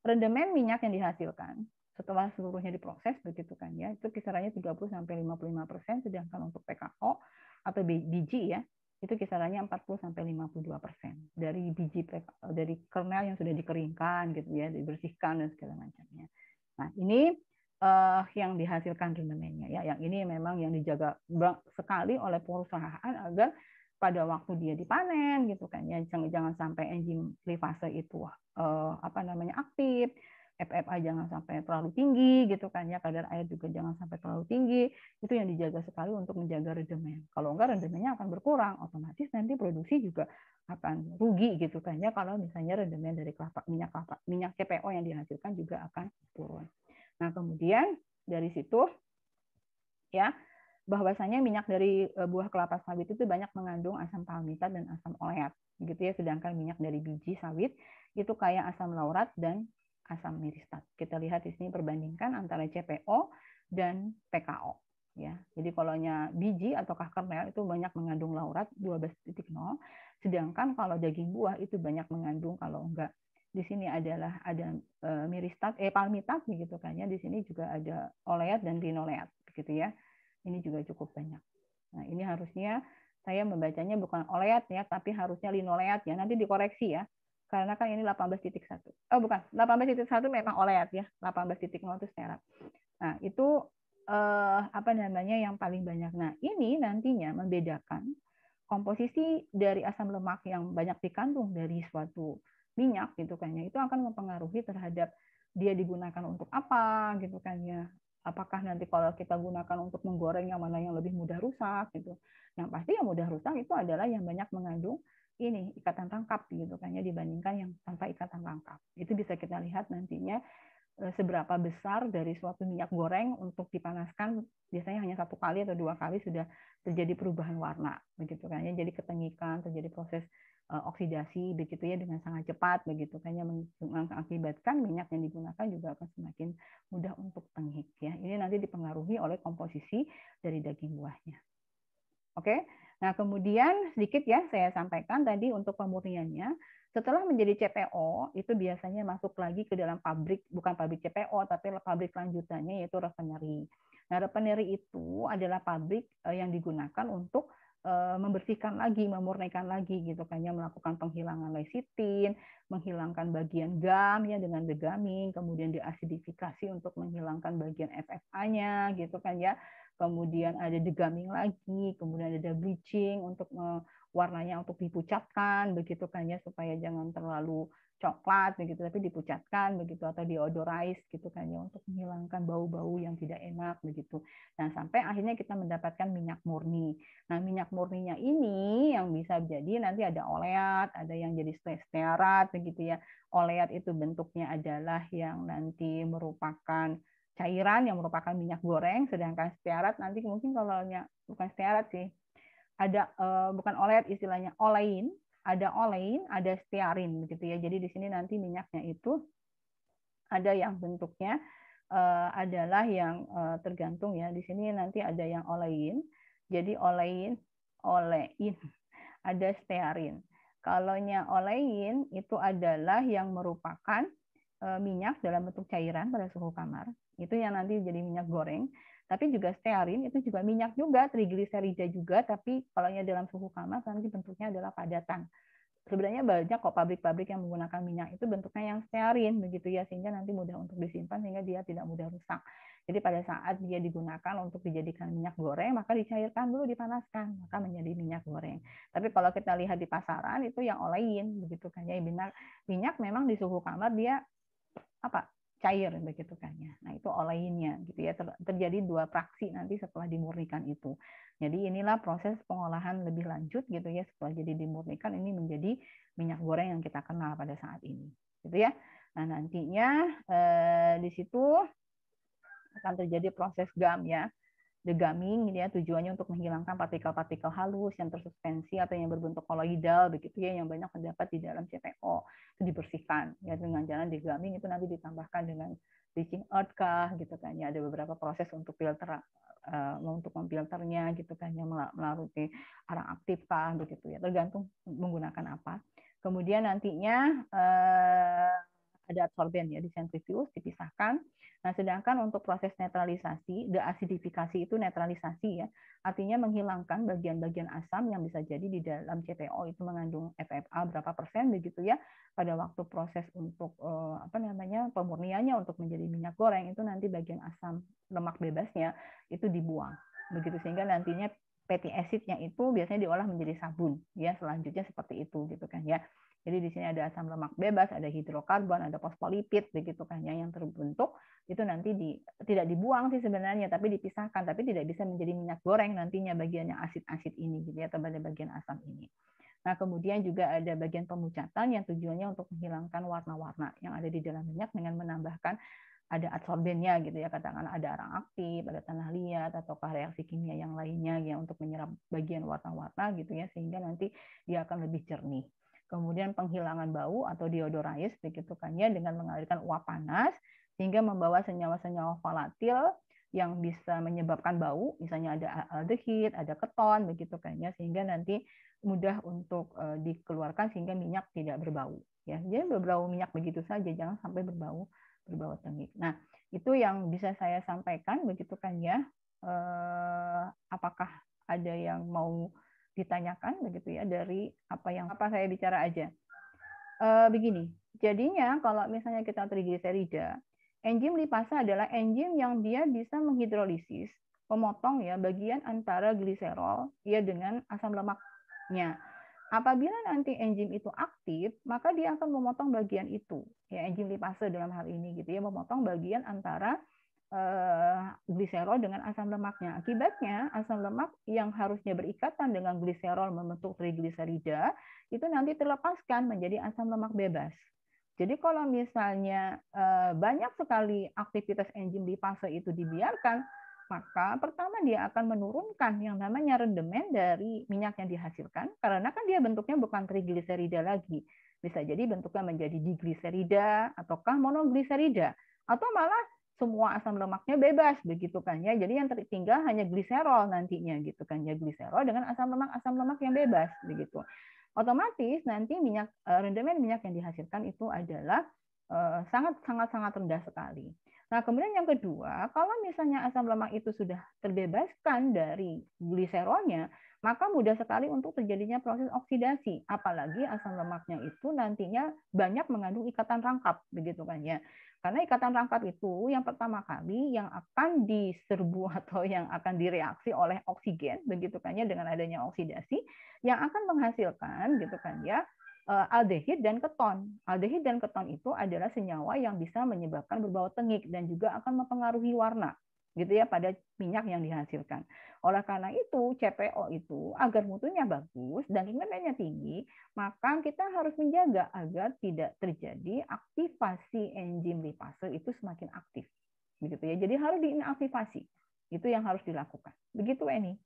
Rendemen minyak yang dihasilkan setelah seluruhnya diproses begitu kan ya, itu kisarannya 30-55%, sedangkan untuk PKO atau biji ya itu kisarannya 40-52% dari biji dari kernel yang sudah dikeringkan gitu ya, dibersihkan dan segala macamnya. Nah, ini yang dihasilkan rendemennya ya. Yang ini memang yang dijaga sekali oleh perusahaan agar pada waktu dia dipanen gitu kan ya, jangan sampai enzim livase itu aktif, FFA jangan sampai terlalu tinggi gitu kan ya, kadar air juga jangan sampai terlalu tinggi. Itu yang dijaga sekali untuk menjaga rendemen. Kalau enggak rendemennya akan berkurang, otomatis nanti produksi juga akan rugi gitu kan ya, kalau misalnya rendemen dari minyak CPO yang dihasilkan juga akan turun. Nah, kemudian dari situ ya, bahwasanya minyak dari buah kelapa sawit itu banyak mengandung asam palmitat dan asam oleat gitu ya, sedangkan minyak dari biji sawit itu kaya asam laurat dan asam miristat. Kita lihat di sini perbandingkan antara CPO dan PKO ya. Jadi kalau biji ataukah kernel itu banyak mengandung laurat 12.0, sedangkan kalau daging buah itu banyak mengandung, kalau enggak di sini adalah ada palmitat begitu kan ya. Di sini juga ada oleat dan linoleat begitu ya. Ini juga cukup banyak. Nah, ini harusnya saya membacanya bukan oleat ya, tapi harusnya linoleat ya. Nanti dikoreksi ya. Karena kan ini 18.1. Oh, bukan. 18.1 memang oleat ya. 18.0 itu stearat. Nah, itu yang paling banyak. Nah, ini nantinya membedakan komposisi dari asam lemak yang banyak dikandung dari suatu minyak gitu kan ya. Itu akan mempengaruhi terhadap dia digunakan untuk apa gitu kan ya. Apakah nanti kalau kita gunakan untuk menggoreng yang mana yang lebih mudah rusak gitu. Yang pasti yang mudah rusak itu adalah yang banyak mengandung ini ikatan tangkap gitu kan ya, dibandingkan yang tanpa ikatan tangkap. Itu bisa kita lihat nantinya seberapa besar dari suatu minyak goreng untuk dipanaskan, biasanya hanya 1 kali atau 2 kali sudah terjadi perubahan warna begitu kan ya. Jadi ketengikan, terjadi proses oksidasi begitu ya dengan sangat cepat begitu kan ya, mengakibatkan minyak yang digunakan juga akan semakin mudah untuk tengik ya. Ini nanti dipengaruhi oleh komposisi dari daging buahnya. Oke. Nah, kemudian sedikit ya saya sampaikan tadi untuk pemurniannya. Setelah menjadi CPO, itu biasanya masuk lagi ke dalam pabrik, bukan pabrik CPO, tapi pabrik lanjutannya yaitu refinery. Nah, refinery itu adalah pabrik yang digunakan untuk membersihkan lagi, memurnikan lagi gitu kan ya, melakukan penghilangan lecitin, menghilangkan bagian gam ya dengan degaming, kemudian diasidifikasi untuk menghilangkan bagian FFA-nya gitu kan ya. Kemudian ada degaming lagi, kemudian ada bleaching untuk warnanya untuk dipucatkan begitu kan ya, supaya jangan terlalu coklat begitu tapi dipucatkan begitu, atau diodorize gitu kan ya, untuk menghilangkan bau-bau yang tidak enak begitu. Nah, sampai akhirnya kita mendapatkan minyak murni. Nah, minyak murninya ini yang bisa jadi nanti ada oleat, ada yang jadi stearat begitu ya. Oleat itu bentuknya adalah yang nanti merupakan cairan yang merupakan minyak goreng, sedangkan stearat nanti mungkin kalau bukan stearat sih, ada bukan oleat istilahnya, olein, ada stearin begitu ya. Jadi di sini nanti minyaknya itu ada yang bentuknya adalah yang tergantung ya. Di sini nanti ada yang olein, jadi olein, ada stearin. Kalau olein itu adalah yang merupakan minyak dalam bentuk cairan pada suhu kamar, itu yang nanti jadi minyak goreng. Tapi juga stearin itu juga minyak juga, trigliserida juga, tapi kalau dalam suhu kamar nanti bentuknya adalah padatan. Sebenarnya banyak kok pabrik-pabrik yang menggunakan minyak itu bentuknya yang stearin begitu ya, sehingga nanti mudah untuk disimpan sehingga dia tidak mudah rusak. Jadi pada saat dia digunakan untuk dijadikan minyak goreng, maka dicairkan dulu, dipanaskan, maka menjadi minyak goreng. Tapi kalau kita lihat di pasaran itu yang olein begitu kan ya, minyak memang di suhu kamar dia cair begitu kan ya. Nah, itu oleinnya gitu ya, terjadi 2 fraksi nanti setelah dimurnikan itu. Jadi inilah proses pengolahan lebih lanjut gitu ya, setelah jadi dimurnikan ini menjadi minyak goreng yang kita kenal pada saat ini gitu ya. Nah, nantinya di situ akan terjadi proses GAM ya, degaming ya, tujuannya untuk menghilangkan partikel-partikel halus yang tersuspensi atau yang berbentuk koloidal begitu ya, yang banyak terdapat di dalam CPO, itu dibersihkan ya dengan jalan degaming. Itu nanti ditambahkan dengan bleaching earth kah gitu kan ya, ada beberapa proses untuk filter untuk memfilternya gitu kan ya, melalui arang aktif kah begitu ya, tergantung menggunakan apa. Kemudian nantinya ada adsorben ya, disentrifuge, dipisahkan. Nah, sedangkan untuk proses netralisasi, deasidifikasi itu netralisasi ya, artinya menghilangkan bagian-bagian asam yang bisa jadi di dalam CPO itu mengandung FFA berapa persen begitu ya. Pada waktu proses untuk pemurniannya untuk menjadi minyak goreng itu nanti bagian asam lemak bebasnya itu dibuang. Begitu sehingga nantinya fatty acid-nya itu biasanya diolah menjadi sabun ya, selanjutnya seperti itu gitu kan ya. Jadi di sini ada asam lemak bebas, ada hidrokarbon, ada fosfolipid begitu kan ya yang terbentuk itu nanti tidak dibuang sih sebenarnya tapi dipisahkan, tapi tidak bisa menjadi minyak goreng nantinya bagian yang asid-asid ini gitu ya, atau pada bagian asam ini. Nah, kemudian juga ada bagian pemucatan yang tujuannya untuk menghilangkan warna-warna yang ada di dalam minyak dengan menambahkan ada adsorbennya gitu ya, katakanlah ada arang aktif, ada tanah liat ataukah reaksi kimia yang lainnya ya untuk menyerap bagian warna-warna gitu ya, sehingga nanti dia akan lebih jernih. Kemudian penghilangan bau atau deodorais begitu kan ya, dengan mengalirkan uap panas sehingga membawa senyawa-senyawa volatil yang bisa menyebabkan bau, misalnya ada aldehid, ada keton begitu kan ya, sehingga nanti mudah untuk dikeluarkan sehingga minyak tidak berbau ya. Jadi berbau minyak begitu saja, jangan sampai berbau tengik. Nah, itu yang bisa saya sampaikan begitu kan ya. Apakah ada yang mau ditanyakan begitu ya dari apa saya bicara aja. Begini, jadinya kalau misalnya kita trigliserida, enzim lipase adalah enzim yang dia bisa menghidrolisis, memotong ya bagian antara gliserol ya dengan asam lemaknya. Apabila nanti enzim itu aktif, maka dia akan memotong bagian itu, ya enzim lipase dalam hal ini gitu ya, memotong bagian antara gliserol dengan asam lemaknya. Akibatnya asam lemak yang harusnya berikatan dengan gliserol membentuk trigliserida itu nanti terlepaskan menjadi asam lemak bebas. Jadi kalau misalnya banyak sekali aktivitas enzim lipase itu dibiarkan, maka pertama dia akan menurunkan yang namanya rendemen dari minyak yang dihasilkan, karena kan dia bentuknya bukan trigliserida lagi. Bisa jadi bentuknya menjadi digliserida ataukah monogliserida, atau malah semua asam lemaknya bebas begitu kan ya. Jadi yang tertinggal hanya gliserol nantinya gitu kan ya, gliserol dengan asam lemak yang bebas begitu. Otomatis nanti rendemen minyak yang dihasilkan itu adalah sangat rendah sekali. Nah, kemudian yang kedua, kalau misalnya asam lemak itu sudah terbebaskan dari gliserolnya, maka mudah sekali untuk terjadinya proses oksidasi. Apalagi asam lemaknya itu nantinya banyak mengandung ikatan rangkap, begitu kan ya. Karena ikatan rangkap itu yang pertama kali yang akan diserbu atau yang akan direaksi oleh oksigen, begitu kan ya, dengan adanya oksidasi, yang akan menghasilkan, gitu kan ya, aldehid dan keton. Aldehid dan keton itu adalah senyawa yang bisa menyebabkan berbau tengik dan juga akan mempengaruhi warna gitu ya pada minyak yang dihasilkan. Oleh karena itu, CPO itu agar mutunya bagus dan rendemennya tinggi, maka kita harus menjaga agar tidak terjadi aktivasi enzim lipase itu semakin aktif. Begitu ya. Jadi harus diinaktivasi. Itu yang harus dilakukan. Begitu, Eni.